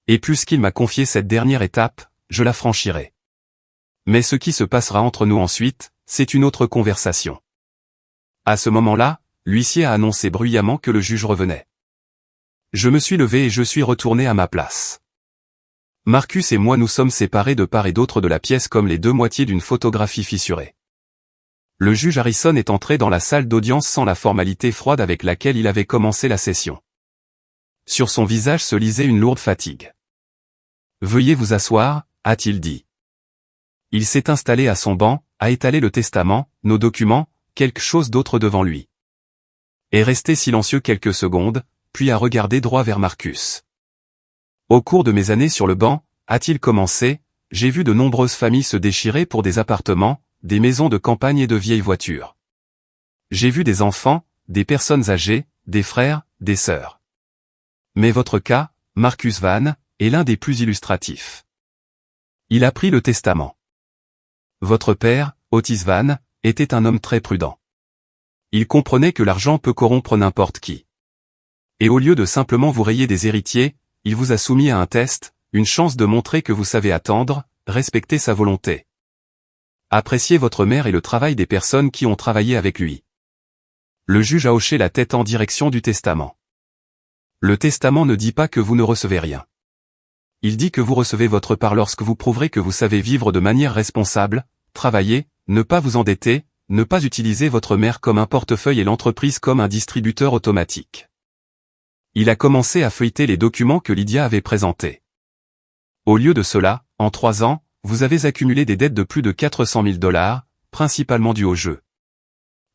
[SPEAKER 1] Et puisqu'il m'a confié cette dernière étape, je la franchirai. Mais ce qui se passera entre nous ensuite, c'est une autre conversation. À ce moment-là, l'huissier a annoncé bruyamment que le juge revenait. Je me suis levé et je suis retourné à ma place. Marcus et moi nous sommes séparés de part et d'autre de la pièce comme les deux moitiés d'une photographie fissurée. Le juge Harrison est entré dans la salle d'audience sans la formalité froide avec laquelle il avait commencé la session. Sur son visage se lisait une lourde fatigue. « Veuillez vous asseoir », a-t-il dit. Il s'est installé à son banc, a étalé le testament, nos documents, quelque chose d'autre devant lui. Est resté silencieux quelques secondes, puis a regardé droit vers Marcus. Au cours de mes années sur le banc, a-t-il commencé, j'ai vu de nombreuses familles se déchirer pour des appartements, des maisons de campagne et de vieilles voitures. J'ai vu des enfants, des personnes âgées, des frères, des sœurs. Mais votre cas, Marcus Van, est l'un des plus illustratifs. Il a pris le testament. Votre père, Otis Van, était un homme très prudent. Il comprenait que l'argent peut corrompre n'importe qui. Et au lieu de simplement vous rayer des héritiers, il vous a soumis à un test, une chance de montrer que vous savez attendre, respecter sa volonté. Appréciez votre mère et le travail des personnes qui ont travaillé avec lui. Le juge a hoché la tête en direction du testament. Le testament ne dit pas que vous ne recevez rien. Il dit que vous recevez votre part lorsque vous prouverez que vous savez vivre de manière responsable, travailler, ne pas vous endetter, ne pas utiliser votre mère comme un portefeuille et l'entreprise comme un distributeur automatique. Il a commencé à feuilleter les documents que Lydia avait présentés. Au lieu de cela, en 3 ans, vous avez accumulé des dettes de plus de 400 000 $, principalement dues au jeu.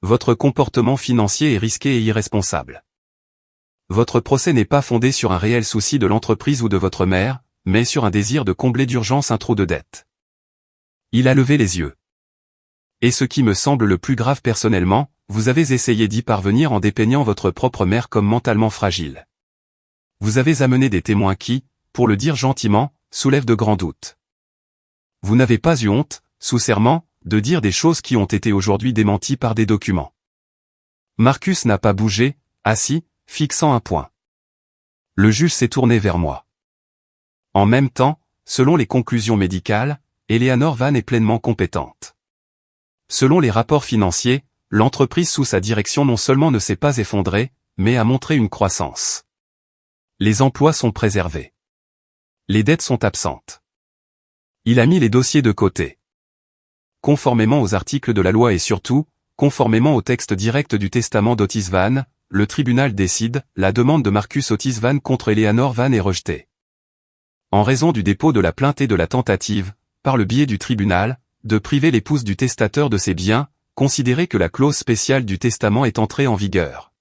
[SPEAKER 1] Votre comportement financier est risqué et irresponsable. Votre procès n'est pas fondé sur un réel souci de l'entreprise ou de votre mère, mais sur un désir de combler d'urgence un trou de dette. Il a levé les yeux. Et ce qui me semble le plus grave personnellement, vous avez essayé d'y parvenir en dépeignant votre propre mère comme mentalement fragile. Vous avez amené des témoins qui, pour le dire gentiment, soulèvent de grands doutes. Vous n'avez pas eu honte, sous serment, de dire des choses qui ont été aujourd'hui démenties par des documents. Marcus n'a pas bougé, assis, fixant un point. Le juge s'est tourné vers moi. En même temps, selon les conclusions médicales, Eleanor Van est pleinement compétente. Selon les rapports financiers, l'entreprise sous sa direction non seulement ne s'est pas effondrée, mais a montré une croissance. Les emplois sont préservés. Les dettes sont absentes. Il a mis les dossiers de côté. Conformément aux articles de la loi et surtout, conformément au texte direct du testament d'Otis Van, le tribunal décide, la demande de Marcus Otis Van contre Eleanor Van est rejetée. En raison du dépôt de la plainte et de la tentative, par le biais du tribunal, de priver l'épouse du testateur de ses biens, considéré que la clause spéciale du testament est entrée en vigueur.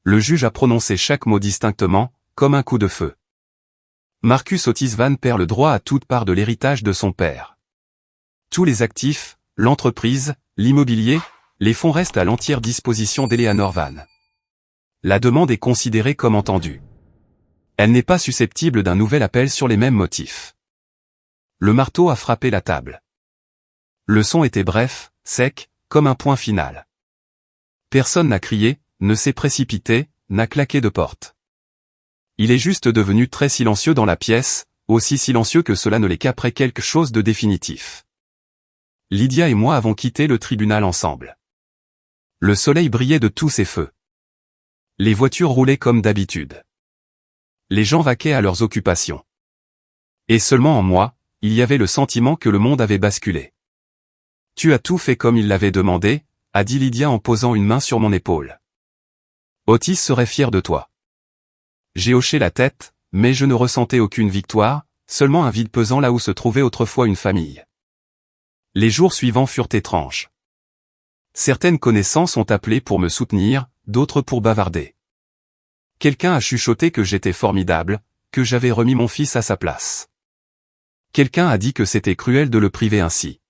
[SPEAKER 1] Le juge a prononcé chaque mot distinctement, comme un coup de feu. Marcus Otis Van perd le droit à toute part de l'héritage de son père. Tous les actifs, l'entreprise, l'immobilier, les fonds restent à l'entière disposition d'Eleanor Van. La demande est considérée comme entendue. Elle n'est pas susceptible d'un nouvel appel sur les mêmes motifs. Le marteau a frappé la table. Le son était bref, sec, comme un point final. Personne n'a crié, ne s'est précipité, n'a claqué de porte. Il est juste devenu très silencieux dans la pièce, aussi silencieux que cela ne l'est qu'après quelque chose de définitif. Lydia et moi avons quitté le tribunal ensemble. Le soleil brillait de tous ses feux. Les voitures roulaient comme d'habitude. Les gens vaquaient à leurs occupations. Et seulement en moi, il y avait le sentiment que le monde avait basculé. « Tu as tout fait comme il l'avait demandé », a dit Lydia en posant une main sur mon épaule. « Otis serait fier de toi. » J'ai hoché la tête, mais je ne ressentais aucune victoire, seulement un vide pesant là où se trouvait autrefois une famille. Les jours suivants furent étranges. Certaines connaissances ont appelé pour me soutenir, d'autres pour bavarder. Quelqu'un a chuchoté que j'étais formidable, que j'avais remis mon fils à sa place. Quelqu'un a dit que c'était cruel de le priver ainsi.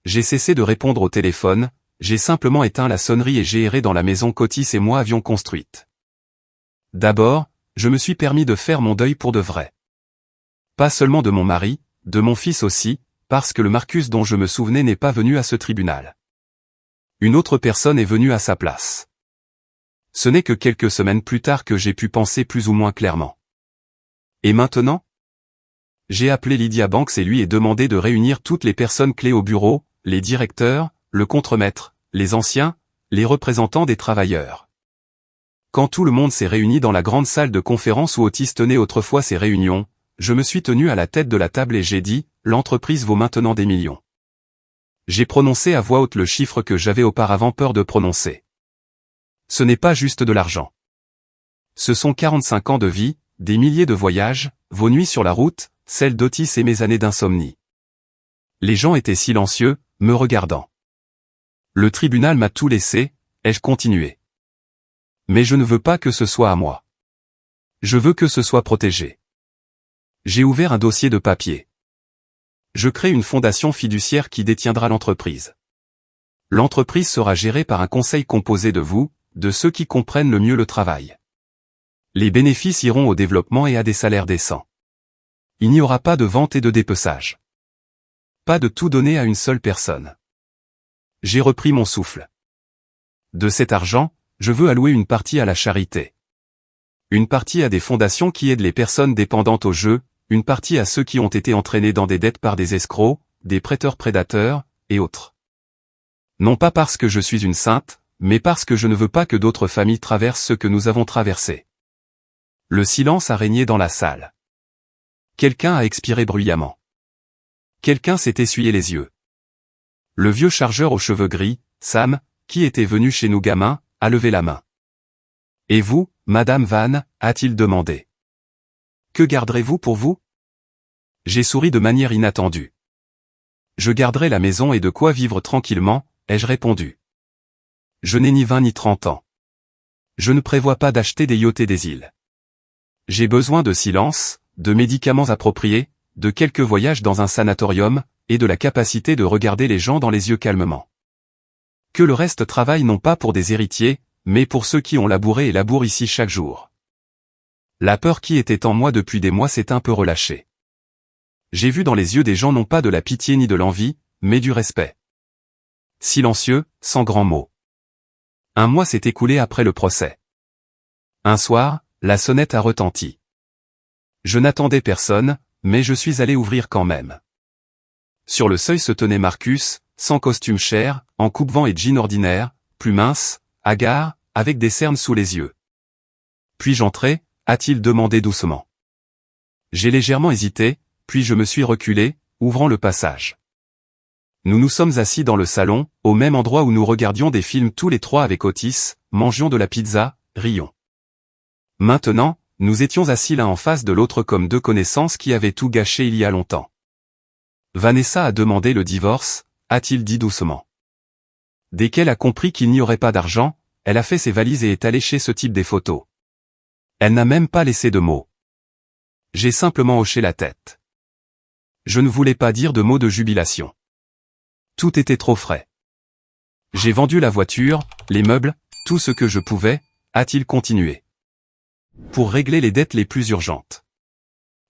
[SPEAKER 1] J'ai cessé de répondre au téléphone, j'ai simplement éteint la sonnerie et j'ai erré dans la maison qu'Otis et moi avions construite. D'abord, je me suis permis de faire mon deuil pour de vrai. Pas seulement de mon mari, de mon fils aussi, parce que le Marcus dont je me souvenais n'est pas venu à ce tribunal. Une autre personne est venue à sa place. Ce n'est que quelques semaines plus tard que j'ai pu penser plus ou moins clairement. Et maintenant? J'ai appelé Lydia Banks et lui ai demandé de réunir toutes les personnes clés au bureau, les directeurs, le contremaître, les anciens, les représentants des travailleurs. Quand tout le monde s'est réuni dans la grande salle de conférence où Otis tenait autrefois ses réunions, je me suis tenu à la tête de la table et j'ai dit, l'entreprise vaut maintenant des millions. J'ai prononcé à voix haute le chiffre que j'avais auparavant peur de prononcer. Ce n'est pas juste de l'argent. Ce sont 45 ans de vie, des milliers de voyages, vos nuits sur la route, celles d'Otis et mes années d'insomnie. Les gens étaient silencieux, me regardant. Le tribunal m'a tout laissé, ai-je continué. Mais je ne veux pas que ce soit à moi. Je veux que ce soit protégé. J'ai ouvert un dossier de papier. Je crée une fondation fiduciaire qui détiendra l'entreprise. L'entreprise sera gérée par un conseil composé de vous, de ceux qui comprennent le mieux le travail. Les bénéfices iront au développement et à des salaires décents. Il n'y aura pas de vente et de dépeçage. Pas de tout donner à une seule personne. J'ai repris mon souffle. De cet argent, je veux allouer une partie à la charité. Une partie à des fondations qui aident les personnes dépendantes au jeu, une partie à ceux qui ont été entraînés dans des dettes par des escrocs, des prêteurs prédateurs, et autres. Non pas parce que je suis une sainte, mais parce que je ne veux pas que d'autres familles traversent ce que nous avons traversé. Le silence a régné dans la salle. Quelqu'un a expiré bruyamment. Quelqu'un s'est essuyé les yeux. Le vieux chargeur aux cheveux gris, Sam, qui était venu chez nous gamin, a levé la main. « Et vous, Madame Van ?» a-t-il demandé. « Que garderez-vous pour vous ?» J'ai souri de manière inattendue. « Je garderai la maison et de quoi vivre tranquillement », ai-je répondu. « Je n'ai ni 20 ni 30 ans. Je ne prévois pas d'acheter des yachts et des îles. J'ai besoin de silence, de médicaments appropriés, de quelques voyages dans un sanatorium, et de la capacité de regarder les gens dans les yeux calmement. Que le reste travaille non pas pour des héritiers, mais pour ceux qui ont labouré et labourent ici chaque jour. » La peur qui était en moi depuis des mois s'est un peu relâchée. J'ai vu dans les yeux des gens non pas de la pitié ni de l'envie, mais du respect. Silencieux, sans grands mots. Un mois s'est écoulé après le procès. Un soir, la sonnette a retenti. Je n'attendais personne, mais je suis allé ouvrir quand même. Sur le seuil se tenait Marcus, sans costume cher, en coupe-vent et jean ordinaire, plus mince, hagard, avec des cernes sous les yeux. « Puis-je entrer ?» a-t-il demandé doucement. J'ai légèrement hésité, puis je me suis reculé, ouvrant le passage. Nous nous sommes assis dans le salon, au même endroit où nous regardions des films tous les trois avec Otis, mangions de la pizza, rions. Maintenant, nous étions assis l'un en face de l'autre comme deux connaissances qui avaient tout gâché il y a longtemps. Vanessa a demandé le divorce, a-t-il dit doucement. Dès qu'elle a compris qu'il n'y aurait pas d'argent, elle a fait ses valises et est allée chez ce type des photos. Elle n'a même pas laissé de mots. J'ai simplement hoché la tête. Je ne voulais pas dire de mots de jubilation. Tout était trop frais. J'ai vendu la voiture, les meubles, tout ce que je pouvais, a-t-il continué. Pour régler les dettes les plus urgentes.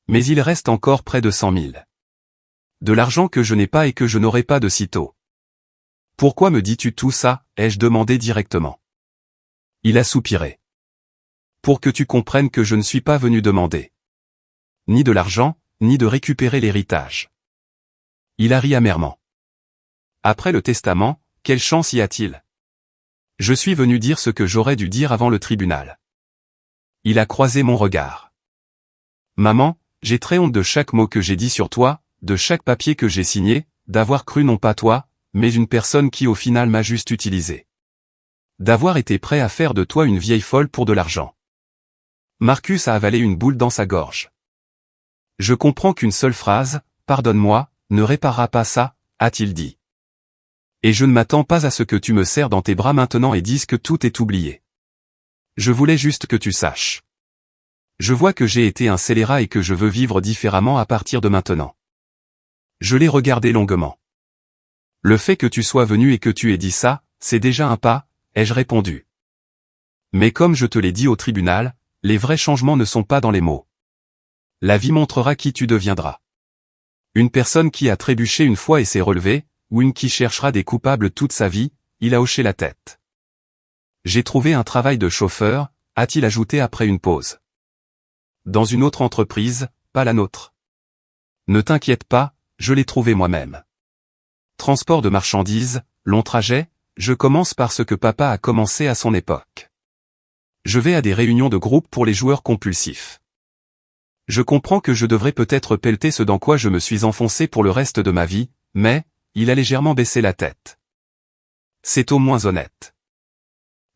[SPEAKER 1] Mais il reste encore près de 100 000. De l'argent que je n'ai pas et que je n'aurai pas de sitôt. Pourquoi me dis-tu tout ça, ai-je demandé directement. Il a soupiré. Pour que tu comprennes que je ne suis pas venu demander. Ni de l'argent, ni de récupérer l'héritage. Il a ri amèrement. Après le testament, quelle chance y a-t-il? Je suis venu dire ce que j'aurais dû dire avant le tribunal. Il a croisé mon regard. Maman, j'ai très honte de chaque mot que j'ai dit sur toi, de chaque papier que j'ai signé, d'avoir cru non pas toi, mais une personne qui au final m'a juste utilisé. D'avoir été prêt à faire de toi une vieille folle pour de l'argent. Marcus a avalé une boule dans sa gorge. Je comprends qu'une seule phrase, pardonne-moi, ne réparera pas ça, a-t-il dit. Et je ne m'attends pas à ce que tu me serres dans tes bras maintenant et dises que tout est oublié. Je voulais juste que tu saches. Je vois que j'ai été un scélérat et que je veux vivre différemment à partir de maintenant. Je l'ai regardé longuement. Le fait que tu sois venu et que tu aies dit ça, c'est déjà un pas, ai-je répondu. Mais comme je te l'ai dit au tribunal, les vrais changements ne sont pas dans les mots. La vie montrera qui tu deviendras. Une personne qui a trébuché une fois et s'est relevée, ou une qui cherchera des coupables toute sa vie, il a hoché la tête. J'ai trouvé un travail de chauffeur, a-t-il ajouté après une pause. Dans une autre entreprise, pas la nôtre. Ne t'inquiète pas, je l'ai trouvé moi-même. Transport de marchandises, long trajet, je commence par ce que papa a commencé à son époque. Je vais à des réunions de groupe pour les joueurs compulsifs. Je comprends que je devrais peut-être pelleter ce dans quoi je me suis enfoncé pour le reste de ma vie, mais, il a légèrement baissé la tête. C'est au moins honnête.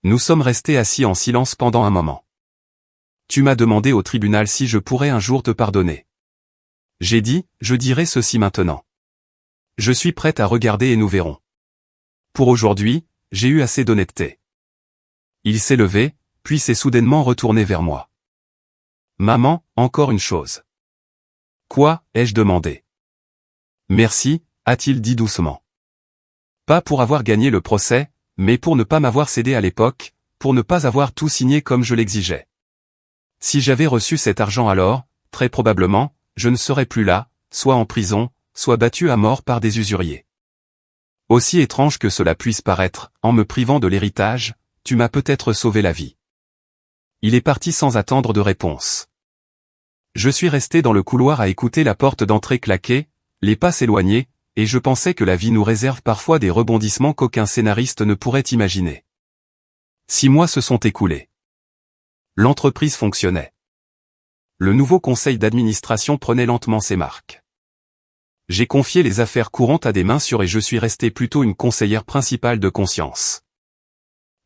[SPEAKER 1] Nous sommes restés assis en silence pendant un moment. Tu m'as demandé au tribunal si je pourrais un jour te pardonner. J'ai dit, je dirai ceci maintenant. Je suis prête à regarder et nous verrons. Pour aujourd'hui, j'ai eu assez d'honnêteté. Il s'est levé, puis s'est soudainement retourné vers moi. Maman, encore une chose. Quoi, ai-je demandé. Merci, a-t-il dit doucement. Pas pour avoir gagné le procès, mais pour ne pas m'avoir cédé à l'époque, pour ne pas avoir tout signé comme je l'exigeais. Si j'avais reçu cet argent alors, très probablement, je ne serais plus là, soit en prison, soit battu à mort par des usuriers. Aussi étrange que cela puisse paraître, en me privant de l'héritage, tu m'as peut-être sauvé la vie. Il est parti sans attendre de réponse. Je suis resté dans le couloir à écouter la porte d'entrée claquer, les pas s'éloigner, et je pensais que la vie nous réserve parfois des rebondissements qu'aucun scénariste ne pourrait imaginer. 6 mois se sont écoulés. L'entreprise fonctionnait. Le nouveau conseil d'administration prenait lentement ses marques. J'ai confié les affaires courantes à des mains sûres et je suis resté plutôt une conseillère principale de conscience.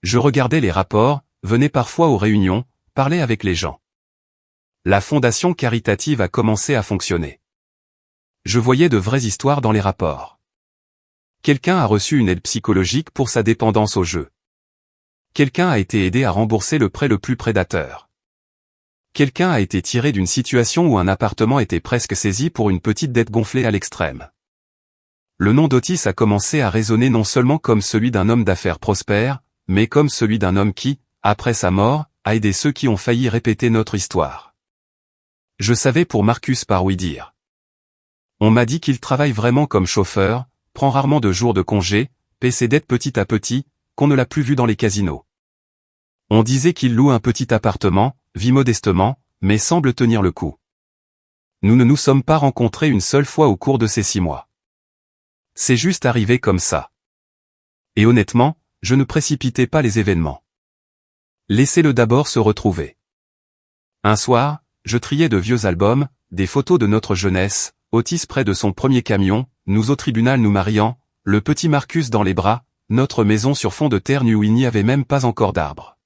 [SPEAKER 1] Je regardais les rapports, venais parfois aux réunions, parlais avec les gens. La fondation caritative a commencé à fonctionner. Je voyais de vraies histoires dans les rapports. Quelqu'un a reçu une aide psychologique pour sa dépendance au jeu. Quelqu'un a été aidé à rembourser le prêt le plus prédateur. Quelqu'un a été tiré d'une situation où un appartement était presque saisi pour une petite dette gonflée à l'extrême. Le nom d'Otis a commencé à résonner non seulement comme celui d'un homme d'affaires prospère, mais comme celui d'un homme qui, après sa mort, a aidé ceux qui ont failli répéter notre histoire. Je savais pour Marcus par oui dire. On m'a dit qu'il travaille vraiment comme chauffeur, prend rarement de jours de congé, paie ses dettes petit à petit, qu'on ne l'a plus vu dans les casinos. On disait qu'il loue un petit appartement, vit modestement, mais semble tenir le coup. Nous ne nous sommes pas rencontrés une seule fois au cours de ces 6 mois. C'est juste arrivé comme ça. Et honnêtement, je ne précipitais pas les événements. Laissez-le d'abord se retrouver. Un soir, je triais de vieux albums, des photos de notre jeunesse, Otis près de son premier camion, nous au tribunal nous mariant, le petit Marcus dans les bras, notre maison sur fond de terre nue où il n'y avait même pas encore d'arbres.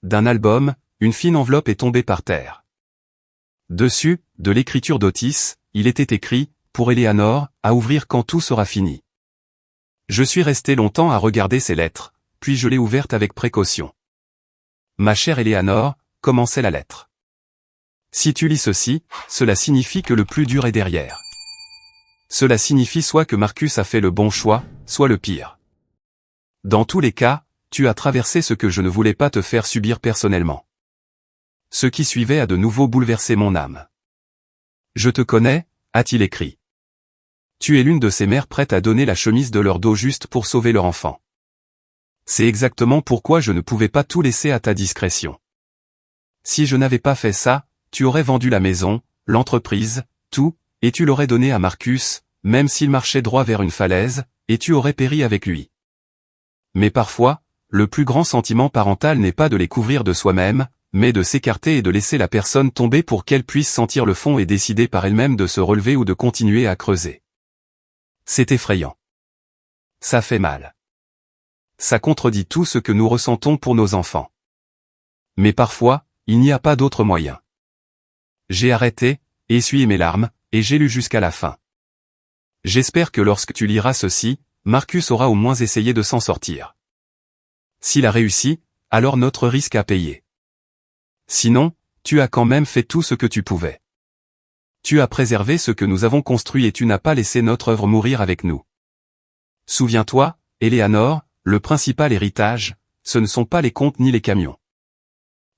[SPEAKER 1] D'un album, une fine enveloppe est tombée par terre. Dessus, de l'écriture d'Otis, il était écrit, pour Eleanor, à ouvrir quand tout sera fini. Je suis resté longtemps à regarder ces lettres, puis je l'ai ouverte avec précaution. Ma chère Eleanor, commençait la lettre. Si tu lis ceci, cela signifie que le plus dur est derrière. Cela signifie soit que Marcus a fait le bon choix, soit le pire. Dans tous les cas, tu as traversé ce que je ne voulais pas te faire subir personnellement. Ce qui suivait a de nouveau bouleversé mon âme. Je te connais, a-t-il écrit. Tu es l'une de ces mères prêtes à donner la chemise de leur dos juste pour sauver leur enfant. C'est exactement pourquoi je ne pouvais pas tout laisser à ta discrétion. Si je n'avais pas fait ça, tu aurais vendu la maison, l'entreprise, tout, et tu l'aurais donné à Marcus, même s'il marchait droit vers une falaise, et tu aurais péri avec lui. Mais parfois, le plus grand sentiment parental n'est pas de les couvrir de soi-même, mais de s'écarter et de laisser la personne tomber pour qu'elle puisse sentir le fond et décider par elle-même de se relever ou de continuer à creuser. C'est effrayant. Ça fait mal. Ça contredit tout ce que nous ressentons pour nos enfants. Mais parfois, il n'y a pas d'autre moyen. J'ai arrêté, essuyé mes larmes, et j'ai lu jusqu'à la fin. J'espère que lorsque tu liras ceci, Marcus aura au moins essayé de s'en sortir. S'il a réussi, alors notre risque à payer. Sinon, tu as quand même fait tout ce que tu pouvais. Tu as préservé ce que nous avons construit et tu n'as pas laissé notre œuvre mourir avec nous. Souviens-toi, Eleanor, le principal héritage, ce ne sont pas les comptes ni les camions.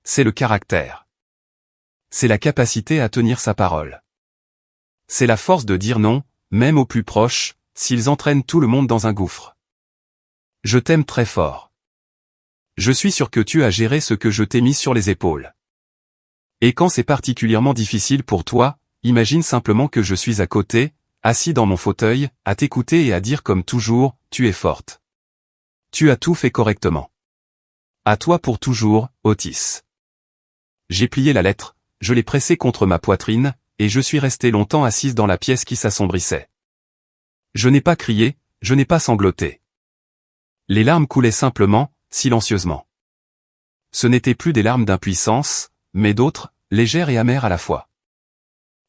[SPEAKER 1] C'est le caractère. C'est la capacité à tenir sa parole. C'est la force de dire non, même aux plus proches, s'ils entraînent tout le monde dans un gouffre. Je t'aime très fort. Je suis sûr que tu as géré ce que je t'ai mis sur les épaules. Et quand c'est particulièrement difficile pour toi, imagine simplement que je suis à côté, assis dans mon fauteuil, à t'écouter et à dire comme toujours, tu es forte. Tu as tout fait correctement. À toi pour toujours, Otis. J'ai plié la lettre, je l'ai pressée contre ma poitrine, et je suis resté longtemps assise dans la pièce qui s'assombrissait. Je n'ai pas crié, je n'ai pas sangloté. Les larmes coulaient simplement, silencieusement. Ce n'étaient plus des larmes d'impuissance, mais d'autres, légères et amères à la fois.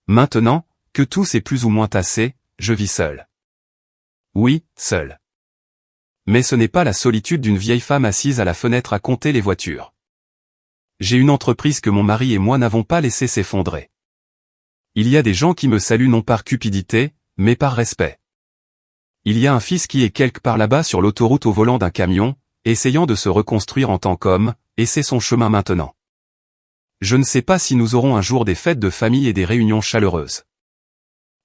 [SPEAKER 1] Maintenant, que tout s'est plus ou moins tassé, je vis seul. Oui, seul. Mais ce n'est pas la solitude d'une vieille femme assise à la fenêtre à compter les voitures. J'ai une entreprise que mon mari et moi n'avons pas laissé s'effondrer. Il y a des gens qui me saluent non par cupidité, mais par respect. Il y a un fils qui est quelque part là-bas sur l'autoroute au volant d'un camion, essayant de se reconstruire en tant qu'homme, et c'est son chemin maintenant. Je ne sais pas si nous aurons un jour des fêtes de famille et des réunions chaleureuses.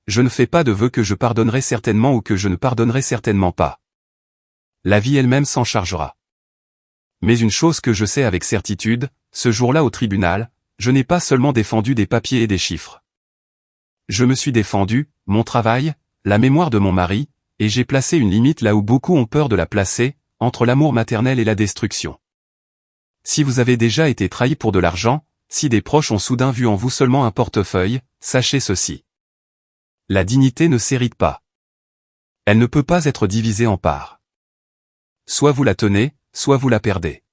[SPEAKER 1] Je ne fais pas de vœux que je pardonnerai certainement ou que je ne pardonnerai certainement pas. La vie elle-même s'en chargera. Mais une chose que je sais avec certitude, ce jour-là au tribunal, je n'ai pas seulement défendu des papiers et des chiffres. Je me suis défendu, mon travail, la mémoire de mon mari, et j'ai placé une limite là où beaucoup ont peur de la placer, entre l'amour maternel et la destruction. Si vous avez déjà été trahi pour de l'argent, si des proches ont soudain vu en vous seulement un portefeuille, sachez ceci. La dignité ne s'hérite pas. Elle ne peut pas être divisée en parts. Soit vous la tenez, soit vous la perdez.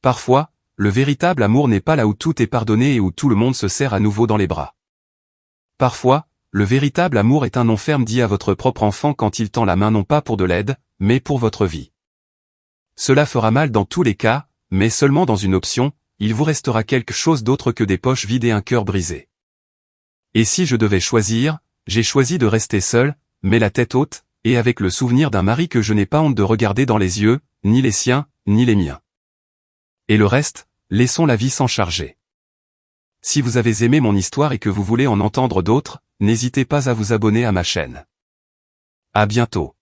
[SPEAKER 1] Parfois, le véritable amour n'est pas là où tout est pardonné et où tout le monde se serre à nouveau dans les bras. Parfois, le véritable amour est un non ferme dit à votre propre enfant quand il tend la main non pas pour de l'aide, mais pour votre vie. Cela fera mal dans tous les cas, mais seulement dans une option, il vous restera quelque chose d'autre que des poches vides et un cœur brisé. Et si je devais choisir, j'ai choisi de rester seul, mais la tête haute, et avec le souvenir d'un mari que je n'ai pas honte de regarder dans les yeux, ni les siens, ni les miens. Et le reste, laissons la vie s'en charger. Si vous avez aimé mon histoire et que vous voulez en entendre d'autres, n'hésitez pas à vous abonner à ma chaîne. À bientôt.